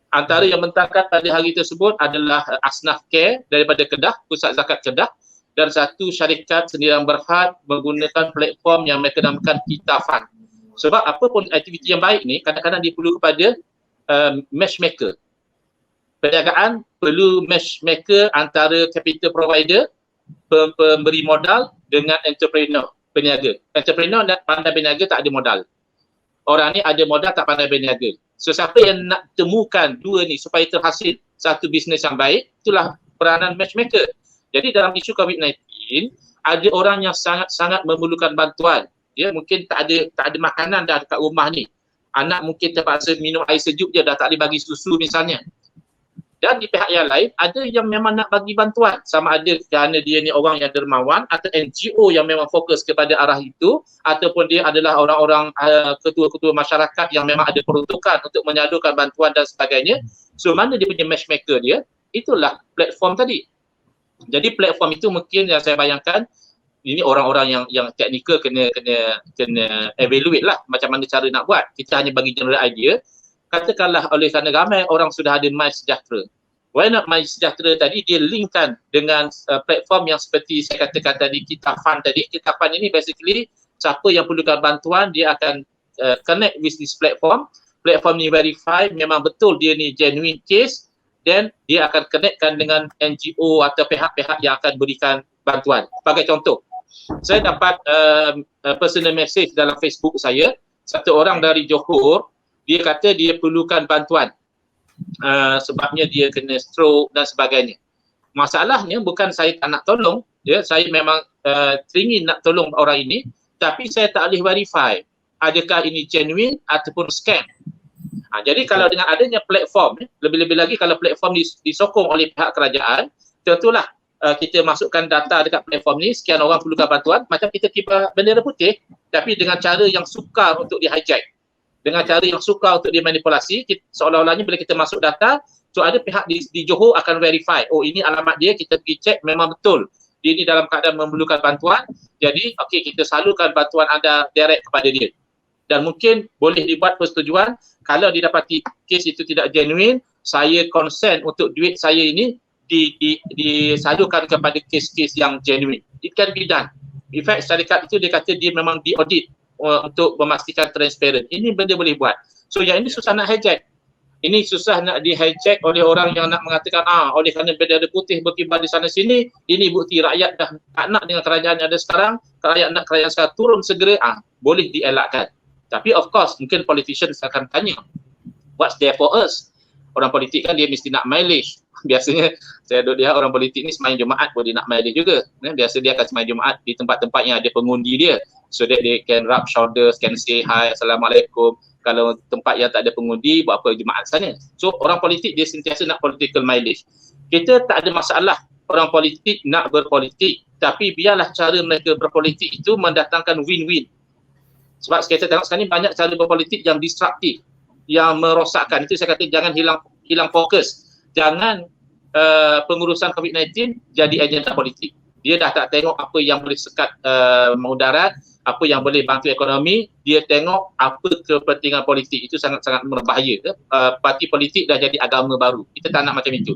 Antara yang mentangkan pada hari tersebut adalah Asnaf Care daripada Kedah, Pusat Zakat Kedah, dan satu syarikat sendirian berhad menggunakan platform yang mereka namakan Kita Fund. Sebab apa pun aktiviti yang baik ni, kadang-kadang dia perlu kepada matchmaker. Perniagaan perlu matchmaker antara capital provider, pemberi modal dengan entrepreneur, peniaga. Entrepreneur pandai berniaga tak ada modal. Orang ni ada modal tak pandai berniaga. So siapa yang nak temukan dua ni supaya terhasil satu bisnes yang baik, itulah peranan matchmaker. Jadi dalam isu COVID-19, ada orang yang sangat-sangat memerlukan bantuan. Ya, mungkin tak ada makanan dah dekat rumah ni. Anak mungkin terpaksa minum air sejuk je, dah tak boleh bagi susu misalnya. Dan di pihak yang lain, ada yang memang nak bagi bantuan. Sama ada kerana dia ni orang yang dermawan atau NGO yang memang fokus kepada arah itu, ataupun dia adalah orang-orang ketua-ketua masyarakat yang memang ada peruntukan untuk menyalurkan bantuan dan sebagainya. So mana dia punya matchmaker dia? Itulah platform tadi. Jadi platform itu mungkin yang saya bayangkan, ini orang-orang yang teknikal kena evaluate lah macam mana cara nak buat. Kita hanya bagi general idea. Katakanlah oleh kerana ramai orang sudah ada MySejahtera. Why not MySejahtera tadi dia linkkan dengan platform yang seperti saya katakan tadi, Kita Fund tadi. Kita Fund ini basically siapa yang perlukan bantuan dia akan connect with this platform. Platform ni verify memang betul dia ni genuine case, dan dia akan connectkan dengan NGO atau pihak-pihak yang akan berikan bantuan. Sebagai contoh, saya dapat personal message dalam Facebook saya, satu orang dari Johor, dia kata dia perlukan bantuan sebabnya dia kena stroke dan sebagainya. Masalahnya bukan saya tak nak tolong, ya, saya memang teringin nak tolong orang ini, tapi saya tak boleh verify adakah ini genuine ataupun scam. Jadi kalau dengan adanya platform, lebih-lebih lagi kalau platform disokong oleh pihak kerajaan, tentulah kita masukkan data dekat platform ni, sekian orang perlukan bantuan, macam kita kibar bendera putih, tapi dengan cara yang sukar untuk di-hijack. Dengan cara yang sukar untuk dimanipulasi, seolah-olahnya bila kita masuk data, so ada pihak di Johor akan verify, oh ini alamat dia, kita pergi cek memang betul. Dia ni dalam keadaan memerlukan bantuan, jadi okey kita salurkan bantuan anda direct kepada dia. Dan mungkin boleh dibuat persetujuan, kalau didapati kes itu tidak genuine, saya consent untuk duit saya ini disalurkan kepada kes-kes yang genuine. It can be done. In fact, syarikat itu dia kata dia memang di-audit untuk memastikan transparent. Ini benda boleh buat. So yang ini susah nak hijack. Ini susah nak di-hijack oleh orang yang nak mengatakan oleh kerana bendera putih berkibar di sana sini, ini bukti rakyat dah tak nak dengan kerajaan yang ada sekarang, rakyat nak kerajaan sekarang turun segera, boleh dielakkan. Tapi of course, mungkin politicians akan tanya, what's there for us? Orang politik kan dia mesti nak mileage. Biasanya saya duduk lihat orang politik ni sembahyang Jumaat pun dia nak mileage juga. Biasa dia akan sembahyang Jumaat di tempat-tempat yang ada pengundi dia, so that they can rub shoulders, can say hi, Assalamualaikum. Kalau tempat yang tak ada pengundi, buat apa Jumaat sana? So orang politik dia sentiasa nak political mileage. Kita tak ada masalah orang politik nak berpolitik, tapi biarlah cara mereka berpolitik itu mendatangkan win-win. Sebab kita tengok sekarang ni banyak cara berpolitik yang destruktif, yang merosakkan. Itu saya kata jangan hilang fokus. Jangan pengurusan COVID-19 jadi agenda politik. Dia dah tak tengok apa yang boleh sekat mudarat, apa yang boleh bantu ekonomi. Dia tengok apa kepentingan politik. Itu sangat-sangat berbahaya. Parti politik dah jadi agama baru. Kita tak nak macam itu.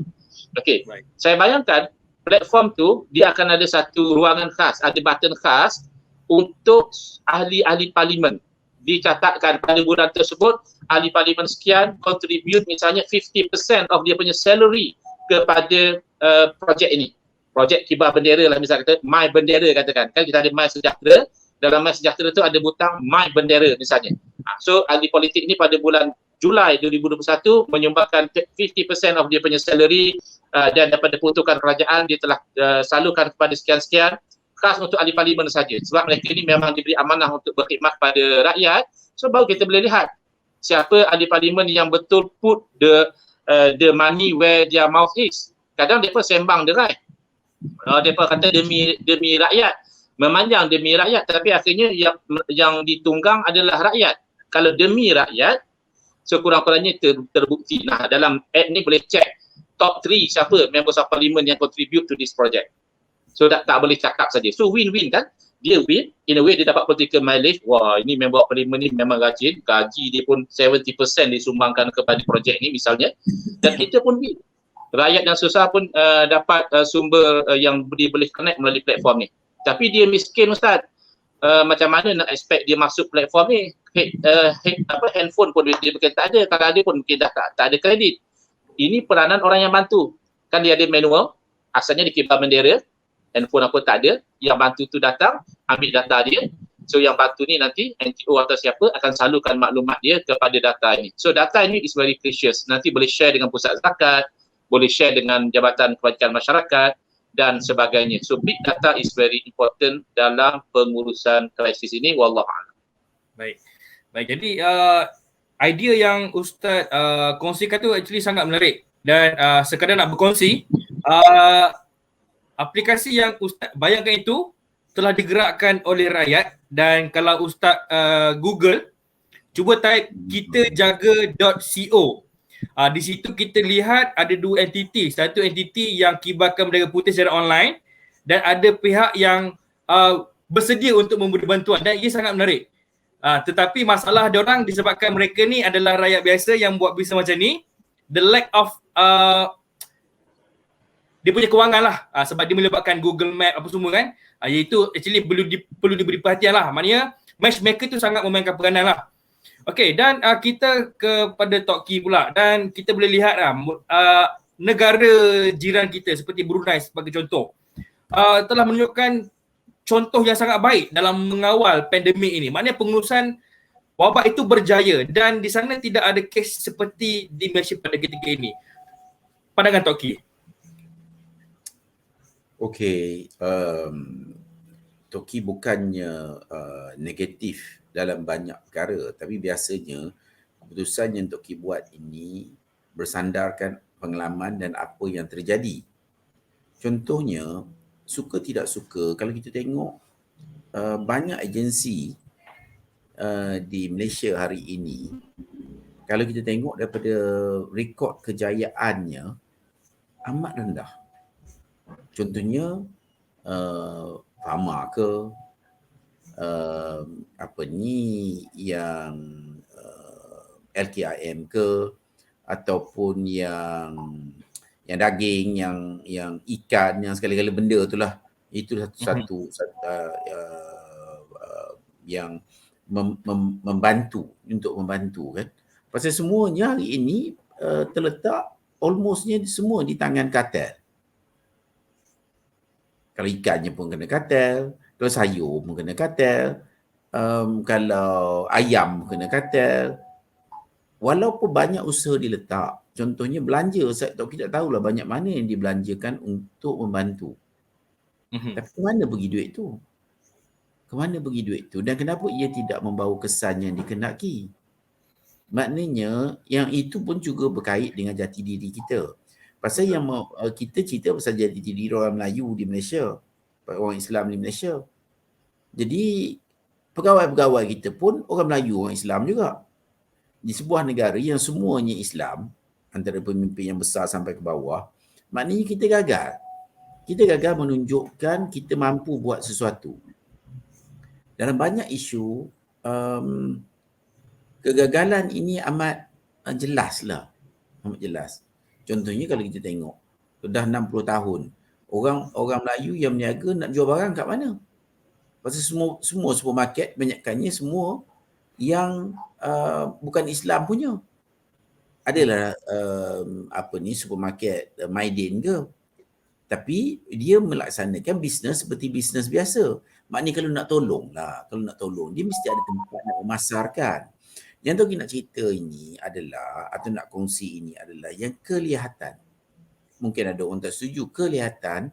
Okey. Right. Saya bayangkan platform tu dia akan ada satu ruangan khas, ada button khas untuk ahli-ahli parlimen. Dicatatkan pada bulan tersebut ahli parlimen sekian contribute misalnya 50% of dia punya salary kepada projek ini. Projek kibar bendera lah, misalnya kata My Bendera katakan. Kan kita ada MySejahtera. Dalam MySejahtera tu ada butang My Bendera misalnya. So ahli politik ni pada bulan Julai 2021 menyumbangkan 50% of dia punya salary dan daripada peruntukan kerajaan dia telah salurkan kepada sekian-sekian. Khas untuk ahli parlimen saja. Sebab mereka ini memang diberi amanah untuk berkhidmat pada rakyat. So baru kita boleh lihat siapa ahli parlimen yang betul put the money where their mouth is. Kadang mereka sembang derai. Mereka kata demi rakyat. Memanjang demi rakyat, tapi akhirnya yang ditunggang adalah rakyat. Kalau demi rakyat, So kurang-kurangnya terbukti. Nah, dalam ad ni boleh check top 3 siapa members of parliament yang contribute to this project. So tak boleh cakap saja. So win-win kan? Dia win, in a way dia dapat political mileage. Wah, ini member of parliament ni memang rajin, gaji dia pun 70% disumbangkan kepada projek ni misalnya. Dan kita pun win. Rakyat yang susah pun dapat sumber yang dia boleh connect melalui platform ni. Tapi dia miskin Ustaz. Macam mana nak expect dia masuk platform ni? Handphone pun dia mungkin tak ada. Kalau ada pun mungkin dah tak ada kredit. Ini peranan orang yang bantu. Kan dia ada manual, asalnya di kibar bendera, handphone apa tak ada, yang bantu tu datang, ambil data dia. So yang bantu ni nanti NGO atau siapa akan salurkan maklumat dia kepada data ini. So data ini is very precious. Nanti boleh share dengan pusat zakat, boleh share dengan Jabatan Kebajikan Masyarakat dan sebagainya. So big data is very important dalam pengurusan krisis ini. Wallahualam. Baik. Jadi idea yang Ustaz kongsikan tu actually sangat menarik dan sekadar nak berkongsi, aplikasi yang Ustaz bayangkan itu telah digerakkan oleh rakyat. Dan kalau Ustaz Google, cuba type kitajaga.co. Di situ kita lihat ada dua entiti. Satu entiti yang kibarkan bendera putih secara online dan ada pihak yang bersedia untuk memberi bantuan, dan ia sangat menarik. Tetapi masalah diorang disebabkan mereka ni adalah rakyat biasa yang buat bisnes macam ni, the lack of dia punya kewangan lah, sebab dia melibatkan Google Map apa semua kan, iaitu actually perlu diberi perhatian lah. Maknanya matchmaker tu sangat memainkan peranan lah. Okey, dan kita kepada Tok Ki pula, dan kita boleh lihat lah negara jiran kita seperti Brunei sebagai contoh telah menunjukkan contoh yang sangat baik dalam mengawal pandemik ini. Maknanya pengurusan wabak itu berjaya dan di sana tidak ada kes seperti di Malaysia pada ketika ini. Pandangan Tok Ki. Okey, Tok Ki bukannya negatif dalam banyak perkara, tapi biasanya keputusan yang Tok Ki buat ini bersandarkan pengalaman dan apa yang terjadi. Contohnya, suka tidak suka, kalau kita tengok banyak agensi di Malaysia hari ini, kalau kita tengok daripada rekod kejayaannya amat rendah. Contohnya Pharma ke, yang LKIM ke, ataupun yang daging, yang ikan, yang segala-gala benda itulah. Itu satu yang membantu kan. Pasal semuanya hari ini terletak almostnya semua di tangan kartel. Kalau ikannya pun kena kartel, kalau sayur pun kena kartel, kalau ayam pun kena kartel. Walaupun banyak usaha diletak, contohnya belanja, saya tidak tahulah banyak mana yang dibelanjakan untuk membantu. Tapi ke mana pergi duit tu? Ke mana pergi duit tu? Dan kenapa ia tidak membawa kesan yang dikehendaki? Maknanya yang itu pun juga berkait dengan jati diri kita. Pasal yang kita cerita pasal jati diri orang Melayu di Malaysia, orang Islam di Malaysia. Jadi pegawai-pegawai kita pun orang Melayu, orang Islam juga. Di sebuah negara yang semuanya Islam, antara pemimpin yang besar sampai ke bawah, maknanya kita gagal. Kita gagal menunjukkan kita mampu buat sesuatu. Dalam banyak isu, kegagalan ini amat jelas lah. Amat jelas. Contohnya kalau kita tengok, dah 60 tahun, orang Melayu yang berniaga nak jual barang kat mana? Pasal semua supermarket, banyakkannya semua yang bukan Islam punya. Adalah supermarket Maidin ke, tapi dia melaksanakan bisnes seperti bisnes biasa. Maknanya kalau nak tolong, dia mesti ada tempat nak memasarkan. Yang Tok Ki nak cerita ini adalah, atau nak kongsi ini adalah yang kelihatan. Mungkin ada orang tak setuju, kelihatan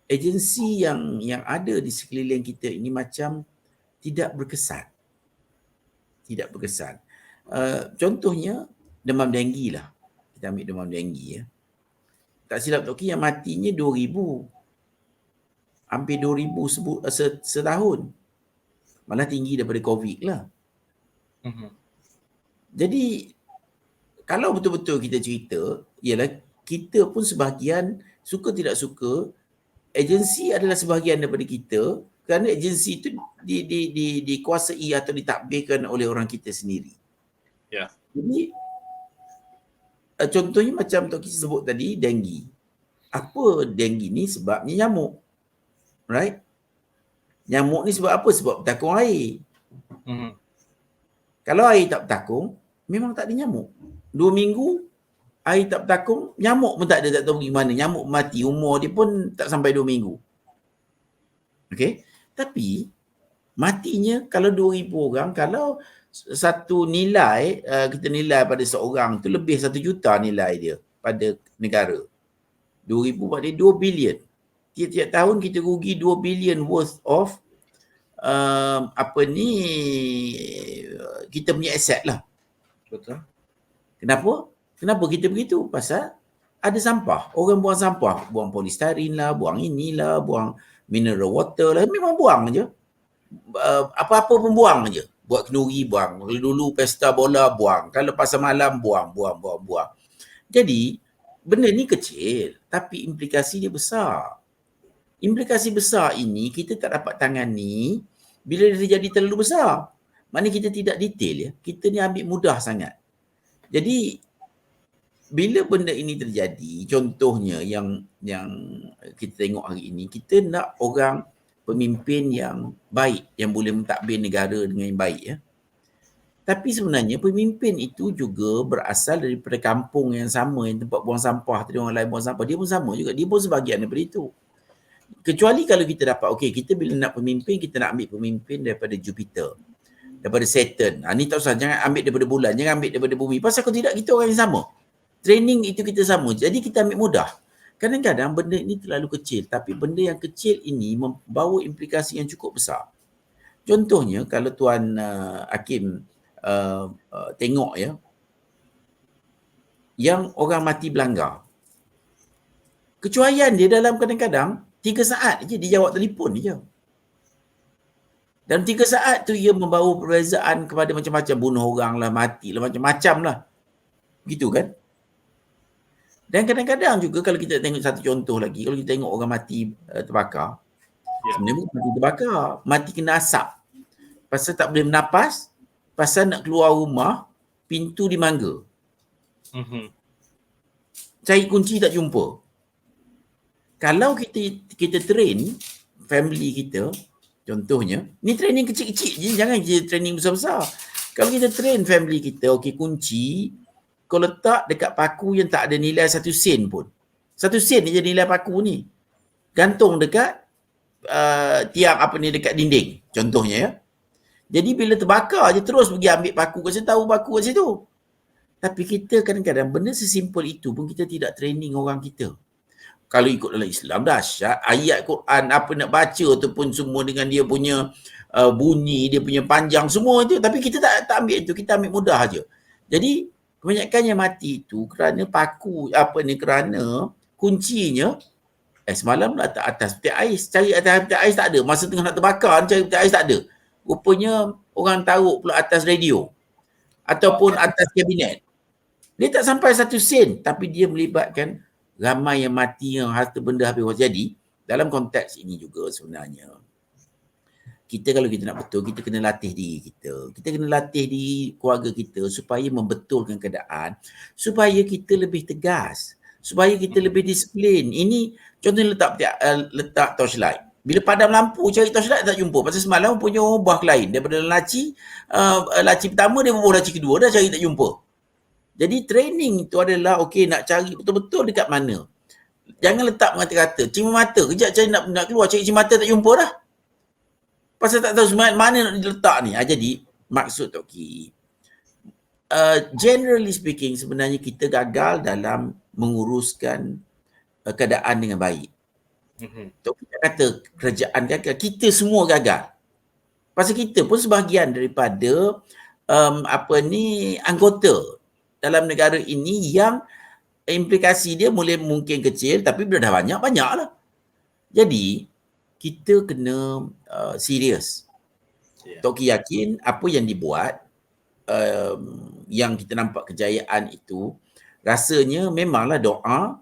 agensi yang ada di sekeliling kita ini macam tidak berkesan. Tidak berkesan. Contohnya demam denggi lah. Kita ambil demam denggi ya. Tak silap Tok Ki, yang matinya 2,000. Hampir 2,000 setahun. Malah tinggi daripada COVID lah. Jadi kalau betul-betul kita cerita, ialah kita pun sebahagian suka tidak suka, agensi adalah sebahagian daripada kita kerana agensi itu dikuasai atau ditadbirkan oleh orang kita sendiri. Ya. Jadi contohnya macam Tok Ki sebut tadi, denggi. Apa denggi ni? Sebabnya nyamuk. Right? Nyamuk ni sebab apa? Sebab bertakung air. Kalau air tak bertakung, memang tak ada nyamuk. 2 minggu air tak bertakung, nyamuk pun tak ada, tak tahu pergi mana. Nyamuk mati, umur dia pun tak sampai 2 minggu. Okey? Tapi matinya kalau 2,000 orang, kalau satu nilai, kita nilai pada seorang tu lebih 1 juta nilai dia pada negara. 2,000 pada 2 bilion. Tiap-tiap tahun kita rugi 2 bilion worth of kita punya aset lah. Betul. Kenapa? Kenapa kita begitu? Pasal ada sampah. Orang buang sampah. Buang polistirin lah, buang inilah, buang mineral water lah. Memang buang je. Apa-apa pun buang je. Buat kenduri buang. Dulu pesta bola buang. Kalau pasar malam buang. Jadi, benda ni kecil. Tapi implikasi dia besar. Implikasi besar ini kita tak dapat tangani bila dia jadi terlalu besar. Maknanya kita tidak detail ya. Kita ni ambil mudah sangat. Jadi bila benda ini terjadi, contohnya yang kita tengok hari ini, kita nak orang pemimpin yang baik, yang boleh mentadbir negara dengan yang baik ya. Tapi sebenarnya pemimpin itu juga berasal daripada kampung yang sama, yang tempat buang sampah tadi orang lain buang sampah, dia pun sama juga, dia pun sebahagian daripada itu. Kecuali kalau kita dapat, okey, kita bila nak pemimpin, kita nak ambil pemimpin daripada Jupiter, daripada Saturn. Ni tak usah, jangan ambil daripada bulan, jangan ambil daripada bumi. Pasal kalau tidak, kita orang yang sama. Training itu kita sama. Jadi kita ambil mudah. Kadang-kadang benda ini terlalu kecil, tapi benda yang kecil ini membawa implikasi yang cukup besar. Contohnya, kalau Tuan Hakim tengok ya, yang orang mati belanggar. Kecuaian dia dalam kadang-kadang 3 saat je dia jawab telefon je. Dalam 3 saat tu ia membawa perbezaan kepada macam-macam, bunuh orang lah, mati lah, macam-macam lah. Begitu kan? Dan kadang-kadang juga kalau kita tengok satu contoh lagi, kalau kita tengok orang mati terbakar, sebenarnya bukan mati terbakar, mati kena asap. Pasal tak boleh bernapas, pasal nak keluar rumah, pintu dimangga. Cari kunci tak jumpa. Kalau kita train family kita, contohnya, ni training kecil-kecil je, jangan je training besar-besar. Kalau kita train family kita, okey, kunci kau letak dekat paku yang tak ada nilai 1 sen pun. 1 sen je nilai paku ni. Gantung dekat tiang dekat dinding, contohnya ya. Jadi bila terbakar je terus pergi ambil paku, kasi tahu paku kat situ. Tapi kita kadang-kadang benda sesimpel itu pun kita tidak training orang kita. Kalau ikut dalam Islam dahsyat, ayat Quran apa nak baca tu pun semua dengan dia punya bunyi, dia punya panjang semua itu, tapi kita tak ambil itu, kita ambil mudah aja. Jadi kebanyakan yang mati itu kerana paku kerana kuncinya semalam letak atas peti ais, cari atas peti ais tak ada, masa tengah nak terbakar cari peti ais tak ada. Rupanya orang taruh pula atas radio ataupun atas kabinet. Dia tak sampai 1 sen, tapi dia melibatkan ramai yang mati, yang harta benda habis. Jadi dalam konteks ini juga sebenarnya kita kalau kita nak betul, kita kena latih diri kita. Kita kena latih diri keluarga kita supaya membetulkan keadaan, supaya kita lebih tegas, supaya kita lebih disiplin. Ini contohnya letak torchlight. Bila padam lampu, cari torchlight tak jumpa. Pasal semalam punya ubah lain. Daripada laci pertama, dia berubah laci kedua, dah cari tak jumpa. Jadi training itu adalah, okey, nak cari betul-betul dekat mana. Jangan letak mengata-kata. Cima mata, kejap cari nak keluar, cari cima mata tak jumpa dah. Pasal tak tahu mana nak diletak ni. Jadi maksud Tok Ki, generally speaking, sebenarnya kita gagal dalam menguruskan keadaan dengan baik. Tok Ki kata kerajaan gagal, kita semua gagal. Pasal kita pun sebahagian daripada anggota dalam negara ini yang implikasi dia mungkin kecil, tapi dah banyak lah. Jadi kita kena serius. Tok Ki yakin apa yang dibuat yang kita nampak kejayaan itu, rasanya memanglah doa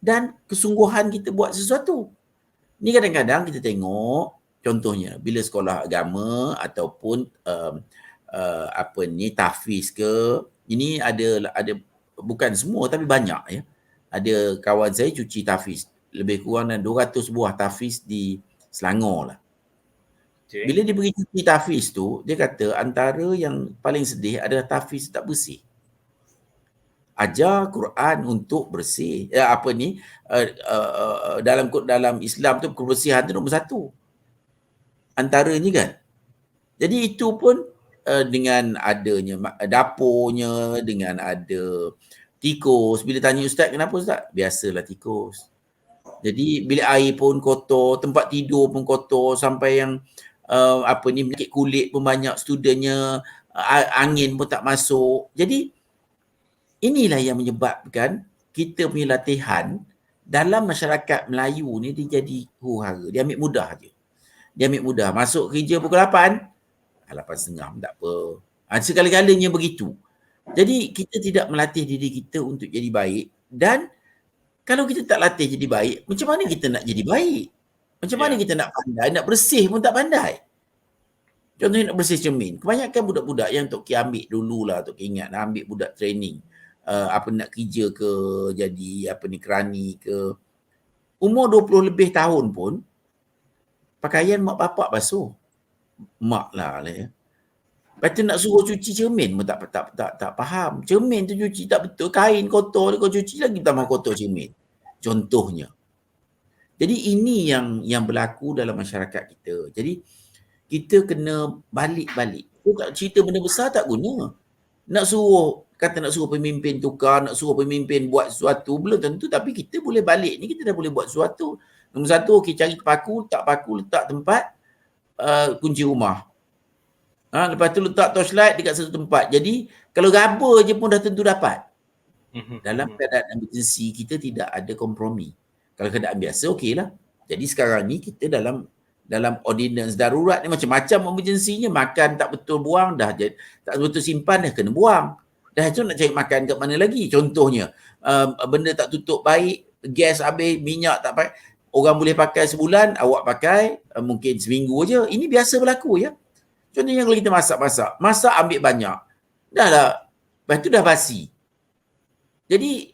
dan kesungguhan kita buat sesuatu. Ni kadang-kadang kita tengok, contohnya bila sekolah agama ataupun tahfiz ke, ini ada bukan semua tapi banyak ya. Ada kawan saya cuci tahfiz, lebih kurang 200 buah tahfiz di Selangor lah. Okay. Bila dia pergi cuci tahfiz tu, dia kata antara yang paling sedih adalah tahfiz tak bersih. Ajar Quran untuk bersih. Dalam Islam tu kebersihan tu nombor 1. Antaranya kan. Jadi itu pun dengan adanya dapurnya, dengan ada tikus. Bila tanya ustaz, kenapa ustaz? Biasalah tikus. Jadi bilik air pun kotor, tempat tidur pun kotor, sampai yang penyakit kulit pun banyak studentnya, angin pun tak masuk. Jadi inilah yang menyebabkan kita punya latihan dalam masyarakat Melayu ni dia jadi huru-hara. Dia ambil mudah je. Dia ambil mudah. Masuk kerja pukul 8, 8.30 pun tak apa. Sekali-kalanya begitu. Jadi kita tidak melatih diri kita untuk jadi baik, dan kalau kita tak latih jadi baik, macam mana kita nak jadi baik? Macam mana kita nak pandai, nak bersih pun tak pandai. Contohnya nak bersih cermin. Kebanyakan budak-budak yang Tok Ki ambil dululah, Tok Ki ingat, nak ambil budak training. Nak kerja ke, jadi kerani ke. Umur 20 lebih tahun pun, pakaian mak bapak basuh. Mak lah ya. Lepas tu nak suruh cuci cermin pun tak faham. Cermin tu cuci tak betul, kain kotor dia kau cuci lagi tambah kotor cermin. Contohnya. Jadi ini yang berlaku dalam masyarakat kita. Jadi kita kena balik-balik. Cerita benda besar tak guna. Nak suruh pemimpin tukar, nak suruh pemimpin buat sesuatu, belum tentu, tapi kita boleh balik ni, kita dah boleh buat sesuatu. Nombor 1, cari paku, letak tempat kunci rumah. Lepas tu letak torchlight dekat satu tempat. Jadi kalau raba je pun dah tentu dapat. Dalam keadaan emergency kita tidak ada kompromi. Kalau keadaan biasa okeylah. Jadi sekarang ni kita dalam ordinance darurat ni macam-macam emergency-nya. Makan tak betul buang dah, tak betul simpan dah kena buang. Dah tu nak cari makan kat mana lagi? Contohnya benda tak tutup baik, gas habis, minyak tak pakai. Orang boleh pakai sebulan, awak pakai mungkin seminggu je. Ini biasa berlaku ya. Contohnya kalau kita masak ambil banyak. Dah lah, lepas tu dah basi. Jadi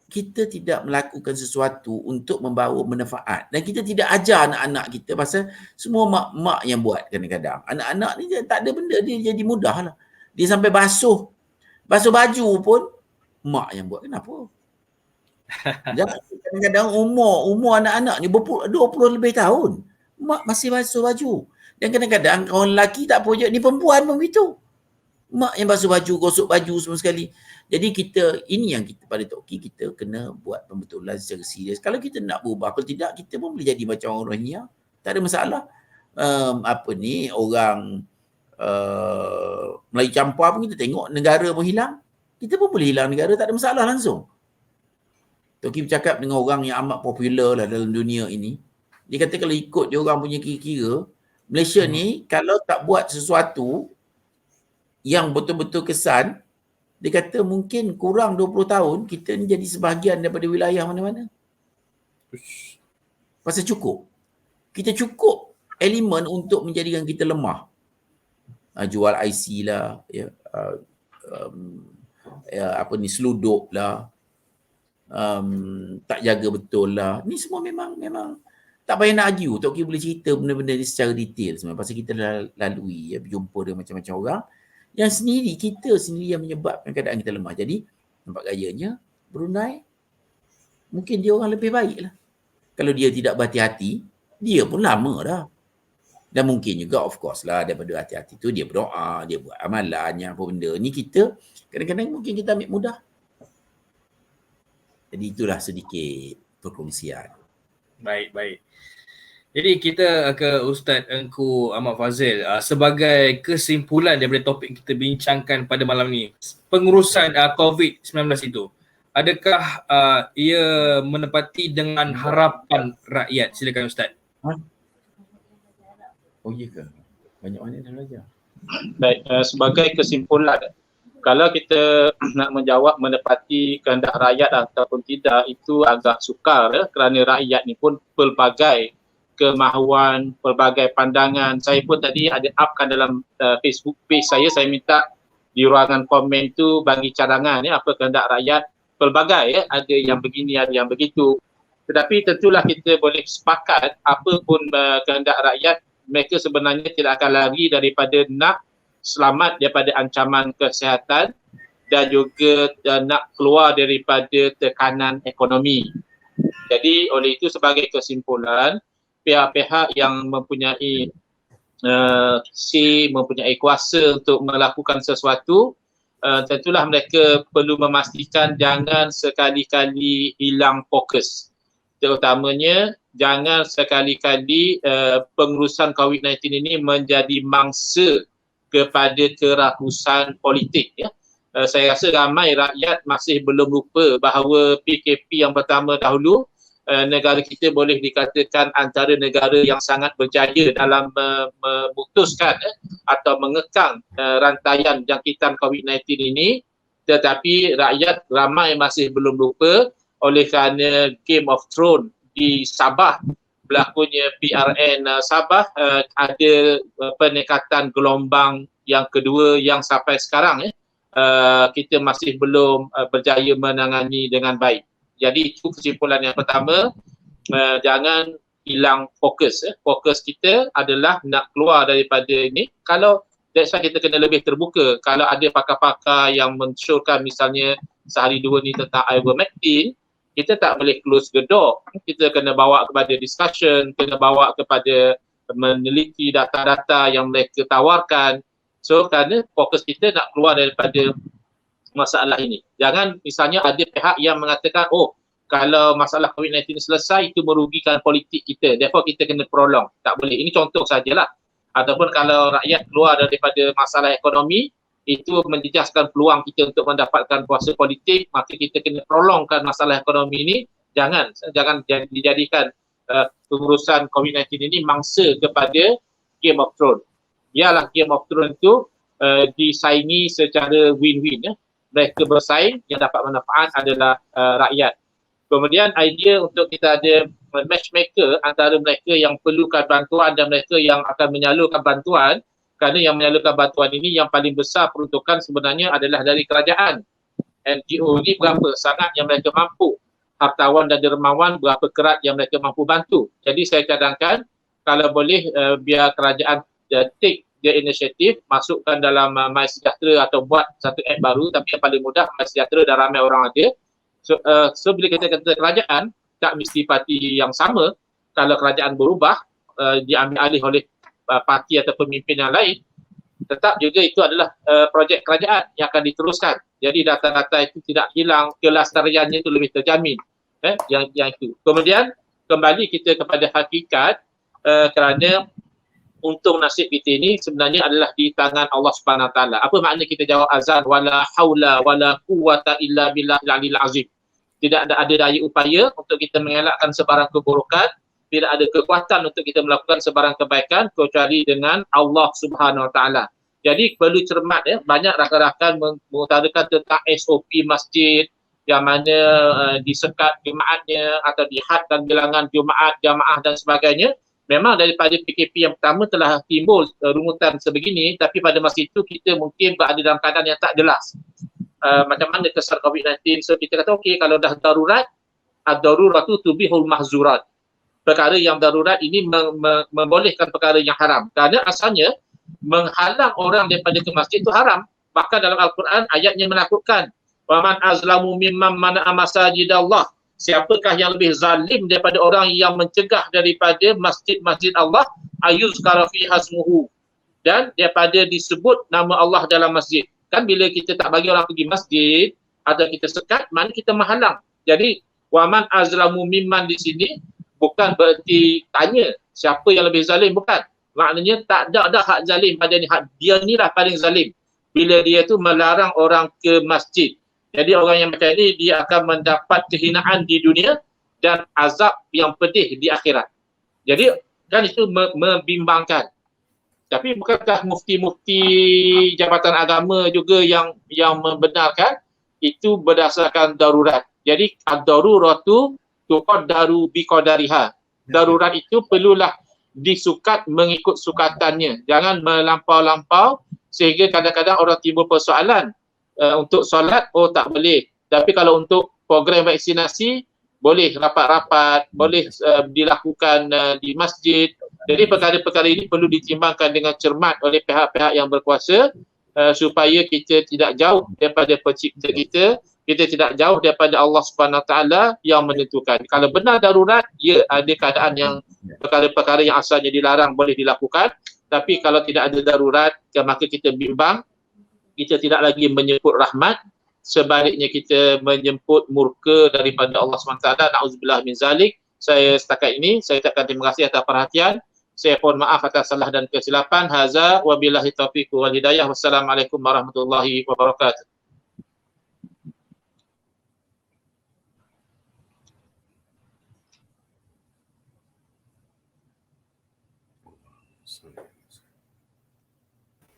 kita tidak melakukan sesuatu untuk membawa manfaat, dan kita tidak ajar anak-anak kita, pasal semua mak-mak yang buat kadang-kadang. Anak-anak ni tak ada benda, dia jadi mudah lah. Dia sampai basuh baju pun mak yang buat. Kenapa? Kadang-kadang umur anak-anak ni 20 lebih tahun, mak masih basuh baju. Dan kadang-kadang orang lelaki tak apa je, ni perempuan pun begitu. Mak yang basuh baju, gosok baju semua sekali. Jadi ini yang kita pada Tok Ki, kita kena buat pembetulan secara serius. Kalau kita nak berubah, kalau tidak kita pun boleh jadi macam orang Rohingya. Tak ada masalah. Orang Melayu campur pun kita tengok negara pun hilang. Kita pun boleh hilang negara, tak ada masalah langsung. Tok Ki bercakap dengan orang yang amat popular lah dalam dunia ini. Dia kata kalau ikut dia orang punya kira-kira, Malaysia ni kalau tak buat sesuatu yang betul-betul kesan, dia kata mungkin kurang 20 tahun kita ni jadi sebahagian daripada wilayah mana-mana. Pasal cukup. Kita cukup elemen untuk menjadikan kita lemah. Jual IC lah, seluduk lah, tak jaga betul lah. Ni semua memang tak payah nak argue. Tok Ki boleh cerita benda-benda ni secara detail sebenarnya. Pasal kita lalui berjumpa dengan macam-macam orang yang kita sendiri yang menyebabkan keadaan kita lemah. Jadi nampak gayanya Brunei mungkin dia orang lebih baik lah. Kalau dia tidak berhati-hati, dia pun lama dah. Dan mungkin juga of course lah daripada hati-hati tu dia berdoa, dia buat amalan yang apa benda. Ni kita kadang-kadang mungkin kita ambil mudah. Jadi itulah sedikit perkongsian. Baik. Jadi kita ke Ustaz Engku Ahmad Fazil, sebagai kesimpulan daripada topik kita bincangkan pada malam ni, pengurusan COVID-19 itu, adakah ia menepati dengan harapan rakyat? Silakan Ustaz. Oh iya ke? Banyak mana dah belajar? Baik, sebagai kesimpulan, Kalau kita nak menjawab menepati kehendak rakyat ataupun tidak, itu agak sukar kerana rakyat ni pun pelbagai kemahuan, pelbagai pandangan. Saya pun tadi ada upkan dalam Facebook page saya minta di ruangan komen tu bagi cadangan apa kehendak rakyat pelbagai ada yang begini, ada yang begitu. Tetapi tentulah kita boleh sepakat apa pun kehendak rakyat, mereka sebenarnya tidak akan lari daripada nak selamat daripada ancaman kesihatan dan juga nak keluar daripada tekanan ekonomi. Jadi oleh itu sebagai kesimpulan, pihak-pihak yang mempunyai mempunyai kuasa untuk melakukan sesuatu, tentulah mereka perlu memastikan jangan sekali-kali hilang fokus. Terutamanya jangan sekali-kali pengurusan COVID-19 ini menjadi mangsa kepada kerakusan politik. Saya rasa ramai rakyat masih belum lupa bahawa PKP yang pertama dahulu, negara kita boleh dikatakan antara negara yang sangat berjaya dalam memutuskan atau mengekang rantaian jangkitan COVID-19 ini, tetapi rakyat ramai masih belum lupa oleh kerana Game of Thrones di Sabah, berlakunya PRN Sabah, ada peningkatan gelombang yang kedua yang sampai sekarang kita masih belum berjaya menangani dengan baik. Jadi itu kesimpulan yang pertama, jangan hilang fokus. Fokus kita adalah nak keluar daripada ini. Kalau that's why kita kena lebih terbuka. Kalau ada pakar-pakar yang mensyorkan misalnya sehari dua ni tentang ivermectin, kita tak boleh close the door. Kita kena bawa kepada discussion, kena bawa kepada meneliti data-data yang mereka tawarkan. So kerana fokus kita nak keluar daripada masalah ini. Jangan misalnya ada pihak yang mengatakan, oh kalau masalah COVID-19 selesai itu merugikan politik kita, therefore kita kena prolong. Tak boleh. Ini contoh sajalah. Ataupun kalau rakyat keluar daripada masalah ekonomi, itu menjejaskan peluang kita untuk mendapatkan kuasa politik, maka kita kena prolongkan masalah ekonomi ini. Jangan dijadikan pengurusan COVID-19 ini mangsa kepada Game of Thrones. Biarlah Game of Thrones itu disaingi secara win-win. Mereka bersaing, yang dapat manfaat adalah rakyat. Kemudian idea untuk kita ada matchmaker antara mereka yang perlukan bantuan dan mereka yang akan menyalurkan bantuan, kerana yang menyalurkan bantuan ini yang paling besar peruntukan sebenarnya adalah dari kerajaan. NGO ini berapa sangat yang mereka mampu, hartawan dan dermawan berapa kerat yang mereka mampu bantu. Jadi saya cadangkan kalau boleh biar kerajaan take the initiative, masukkan dalam MySejahtera atau buat satu app baru, tapi yang paling mudah MySejahtera dah ramai orang ada. So bila kita kata kerajaan, tak mesti parti yang sama. Kalau kerajaan berubah, diambil alih oleh parti atau pemimpin yang lain, tetap juga itu adalah projek kerajaan yang akan diteruskan. Jadi data-data itu tidak hilang, kelestariannya itu lebih terjamin. Yang itu. Kemudian kembali kita kepada hakikat, kerana untung nasib kita ini sebenarnya adalah di tangan Allah Subhanahu Wa Taala. Apa makna kita jawab azan wala haula wala quwwata illa billahil aliyil azim? Tidak ada daya upaya untuk kita mengelakkan sebarang keburukan, tidak ada kekuatan untuk kita melakukan sebarang kebaikan kecuali dengan Allah Subhanahu Wa Taala. Jadi perlu cermat banyak rakan-rakan mengutarakan tentang SOP masjid yang mana disekat jemaatnya atau dihadkan bilangan jemaah dan sebagainya. Memang daripada PKP yang pertama telah timbul rumutan sebegini, tapi pada masa itu kita mungkin berada dalam keadaan yang tak jelas. Macam mana kesan COVID-19, so kita kata okey kalau dah darurat, ad-daruratu tubihul mahzurat. Perkara yang darurat ini membolehkan perkara yang haram. Kerana asalnya menghalang orang daripada ke masjid itu haram. Bahkan dalam Al-Quran ayatnya menakutkan. Wa man azlamu mimman mana'a masajidallah. Siapakah yang lebih zalim daripada orang yang mencegah daripada masjid-masjid Allah ayuzkara fi hasmuhu, dan daripada disebut nama Allah dalam masjid. Kan bila kita tak bagi orang pergi masjid atau kita sekat, mana kita menghalang. Jadi waman azlamu mimman di sini bukan berarti tanya siapa yang lebih zalim, bukan. Maknanya tak ada hak zalim pada ni, hak dia ni lah paling zalim bila dia tu melarang orang ke masjid. Jadi orang yang macam ni dia akan mendapat kehinaan di dunia dan azab yang pedih di akhirat. Jadi kan itu membimbangkan. Tapi bukankah mufti-mufti jabatan agama juga yang membenarkan itu berdasarkan darurat. Jadi ad-daruratu tuqaddaru biqadariha. Darurat itu perlulah disukat mengikut sukatannya. Jangan melampau-lampau sehingga kadang-kadang orang timbul persoalan untuk solat, oh tak boleh. Tapi kalau untuk program vaksinasi, boleh rapat-rapat, boleh dilakukan di masjid. Jadi perkara-perkara ini perlu ditimbangkan dengan cermat oleh pihak-pihak yang berkuasa supaya kita tidak jauh daripada pencipta kita tidak jauh daripada Allah Subhanahu Taala yang menentukan. Kalau benar darurat, ya ada keadaan yang perkara-perkara yang asalnya dilarang boleh dilakukan. Tapi kalau tidak ada darurat, maka kita bimbang, kita tidak lagi menyebut rahmat, sebaliknya kita menyebut murka daripada Allah SWT. Na'udzubillah min zalik. Saya setakat ini, saya ucapkan terima kasih atas perhatian. Saya mohon maaf atas salah dan kesilapan. Haza wa billahi taufiq wal hidayah. Wassalamualaikum warahmatullahi wabarakatuh.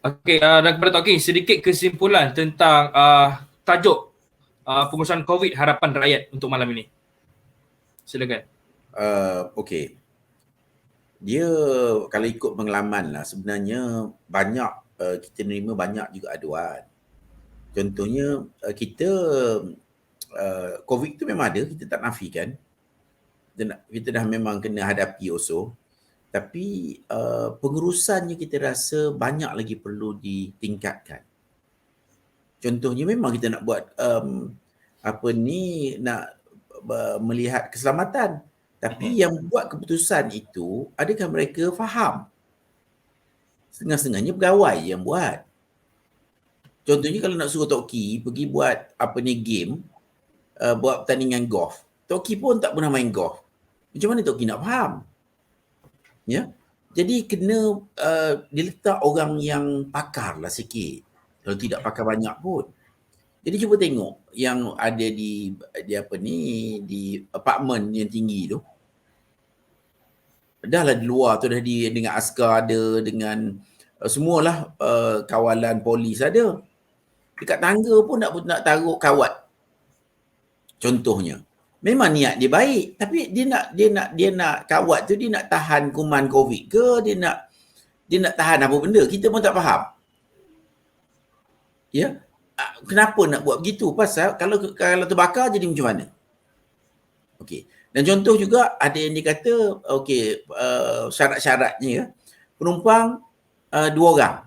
Okey, dan kepada Tok King, sedikit kesimpulan tentang tajuk pengurusan COVID harapan rakyat untuk malam ini. Silakan. Okey. Dia kalau ikut pengalaman lah, sebenarnya banyak kita nerima banyak juga aduan. Contohnya kita COVID tu memang ada, kita tak nafikan. Kita dah memang kena hadapi also. Tapi pengurusannya kita rasa banyak lagi perlu ditingkatkan. Contohnya memang kita nak buat nak melihat keselamatan. Tapi yang buat keputusan itu, adakah mereka faham? Setengah-setengahnya pegawai yang buat. Contohnya kalau nak suruh Tok Ki pergi buat game, buat pertandingan golf. Tok Ki pun tak pernah main golf. Macam mana Tok Ki nak faham? Ya, jadi kena diletak orang yang pakar lah sikit. Kalau tidak pakar banyak pun. Jadi cuba tengok yang ada di apartmen yang tinggi tu. Dah lah di luar tu dah dengan askar ada, dengan semualah kawalan polis ada. Dekat tangga pun nak taruh kawat. Contohnya. Memang niat dia baik, tapi dia nak kawat tu, dia nak tahan kuman COVID ke, dia nak tahan apa benda, kita pun tak faham. Ya. Kenapa nak buat begitu? Pasal kalau terbakar jadi macam mana? Okey. Dan contoh juga ada yang dia kata syarat-syaratnya ya. Penumpang 2 orang.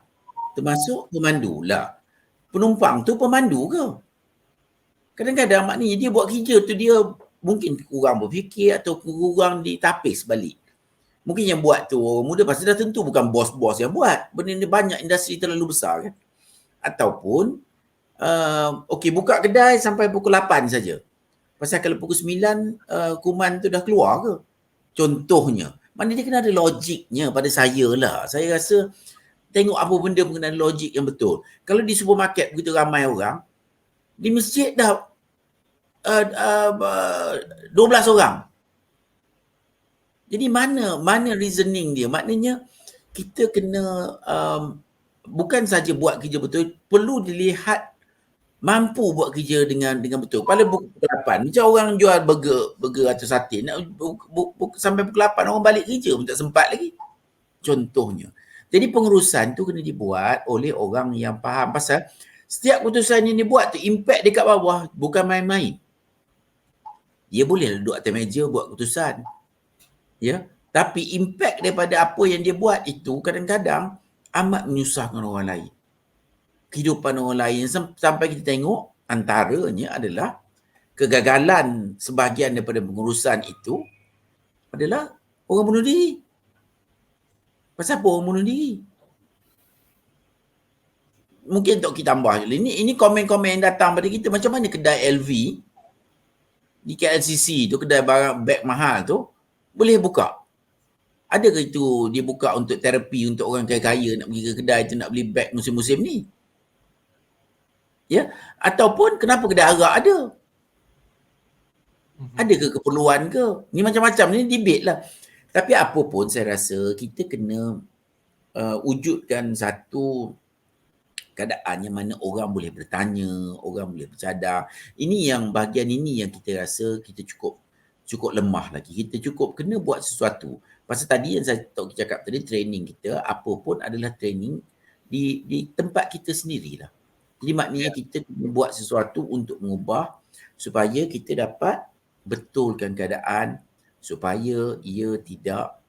Termasuk pemandu lah. Penumpang tu pemandu ke? Kadang-kadang maknanya dia buat kerja tu dia mungkin kurang berfikir atau kurang ditapis balik. Mungkin yang buat tu muda pasal dah tentu bukan bos-bos yang buat. Benda ni banyak industri terlalu besar kan. Ataupun buka kedai sampai pukul 8 saja. Pasal kalau pukul 9 kuman tu dah keluar ke? Contohnya. Maknanya dia kena ada logiknya pada saya lah. Saya rasa tengok apa benda mengenai logik yang betul. Kalau di supermarket begitu ramai orang, di masjid dah 12 orang. Jadi mana reasoning dia? Maknanya kita kena bukan saja buat kerja betul, perlu dilihat mampu buat kerja dengan betul. Pada pukul 8, macam orang jual burger atau sate, nak sampai pukul 8 orang balik kerja pun tak sempat lagi. Contohnya. Jadi pengurusan tu kena dibuat oleh orang yang faham. Pasal setiap keputusan yang dia buat tu impact dekat bawah bukan main-main. Dia boleh duduk atas meja buat keputusan. Ya, tapi impact daripada apa yang dia buat itu kadang-kadang amat menyusahkan orang lain. Kehidupan orang lain sampai kita tengok antaranya adalah kegagalan sebahagian daripada pengurusan itu adalah orang bunuh diri. Pasal apa orang bunuh diri? Mungkin untuk kita tambah je. Ini komen-komen yang datang pada kita. Macam mana kedai LV di KLCC tu, kedai barang beg mahal tu, boleh buka? Adakah itu dia buka untuk terapi untuk orang kaya-kaya nak pergi ke kedai tu nak beli beg musim-musim ni? Ya, ataupun kenapa kedai arak ada? Adakah keperluan ke? Ni macam-macam ni debate lah. Tapi apa pun saya rasa kita kena wujudkan satu keadaan yang mana orang boleh bertanya, orang boleh bercadar. Ini yang bahagian ini yang kita rasa kita cukup lemah lagi. Kita cukup kena buat sesuatu. Pasal tadi yang saya cakap tadi, training kita apa pun adalah training di tempat kita sendirilah. Jadi maknanya kita kena buat sesuatu untuk mengubah supaya kita dapat betulkan keadaan supaya ia tidak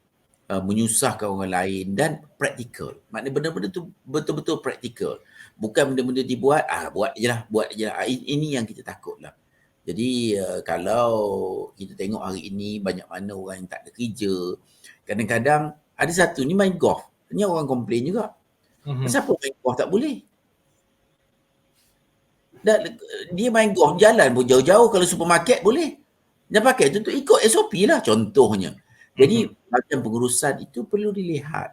menyusahkan orang lain dan praktikal. Maknanya benda-benda tu betul-betul praktikal. Bukan benda-benda dibuat, buat je lah. Ini yang kita takutlah. Jadi kalau kita tengok hari ini banyak mana orang yang tak ada kerja, kadang-kadang ada satu ni main golf. Ni orang komplain juga. Siapa main golf tak boleh? Dan dia main golf jalan pun jauh-jauh, kalau supermarket boleh. Dia pakai tu ikut SOP lah contohnya. Jadi bahagian pengurusan itu perlu dilihat.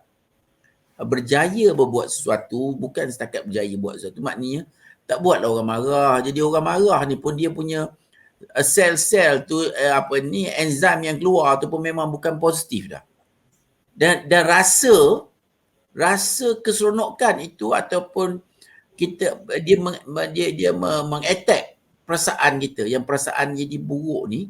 Berjaya berbuat sesuatu bukan setakat berjaya buat sesuatu. Maknanya tak buatlah orang marah. Jadi orang marah ni pun dia punya sel-sel tu enzim yang keluar tu pun memang bukan positif dah. Dan rasa keseronokan itu ataupun dia mengattack perasaan kita, yang perasaan jadi buruk ni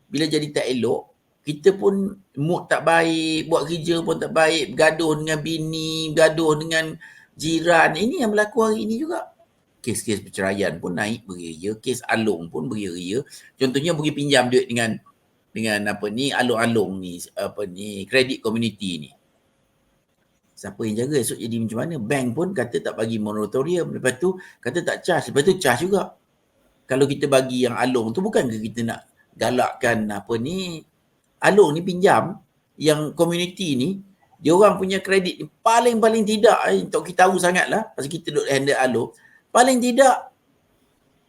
bila jadi tak elok, kita pun mood tak baik, buat kerja pun tak baik, bergaduh dengan bini, bergaduh dengan jiran. Ini yang berlaku hari ini juga. Kes-kes perceraian pun naik beria-ria, kes alung pun beria-ria. Contohnya pergi pinjam duit dengan alung-alung ni, kredit community ni. Siapa yang jaga esok jadi macam mana? Bank pun kata tak bagi moratorium, lepas tu kata tak charge, lepas tu charge juga. Kalau kita bagi yang alung tu bukan ke kita nak galakkan alung ni pinjam, yang community ni, dia orang punya kredit ni paling tidak, untuk kita tahu sangat lah, pasal kita duduk handle alung, paling tidak,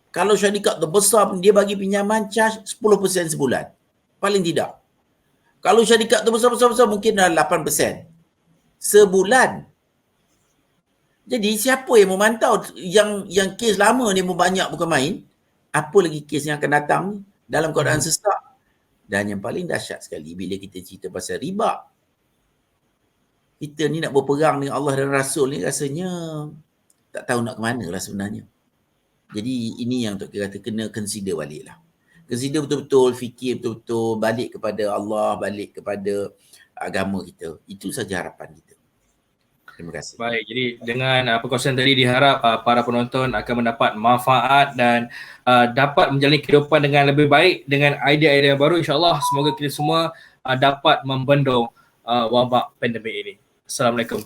kalau syarikat terbesar dia bagi pinjaman charge 10% sebulan. Paling tidak. Kalau syarikat terbesar mungkin dah 8% sebulan. Jadi siapa yang memantau yang kes lama ni pun banyak bukan main, apa lagi kes yang akan datang ni dalam keadaan sesak. Dan yang paling dahsyat sekali bila kita cerita pasal riba, kita ni nak berperang dengan Allah dan Rasul ni rasanya tak tahu nak ke mana lah sebenarnya. Jadi ini yang Tok kata kena consider balik lah. Consider betul-betul, fikir betul-betul, balik kepada Allah, balik kepada agama kita. Itu saja harapan kita. Terima kasih. Baik, jadi dengan perkongsian tadi diharap para penonton akan mendapat manfaat dan dapat menjalani kehidupan dengan lebih baik dengan idea-idea baru. InsyaAllah semoga kita semua dapat membendung wabak pandemik ini. Assalamualaikum.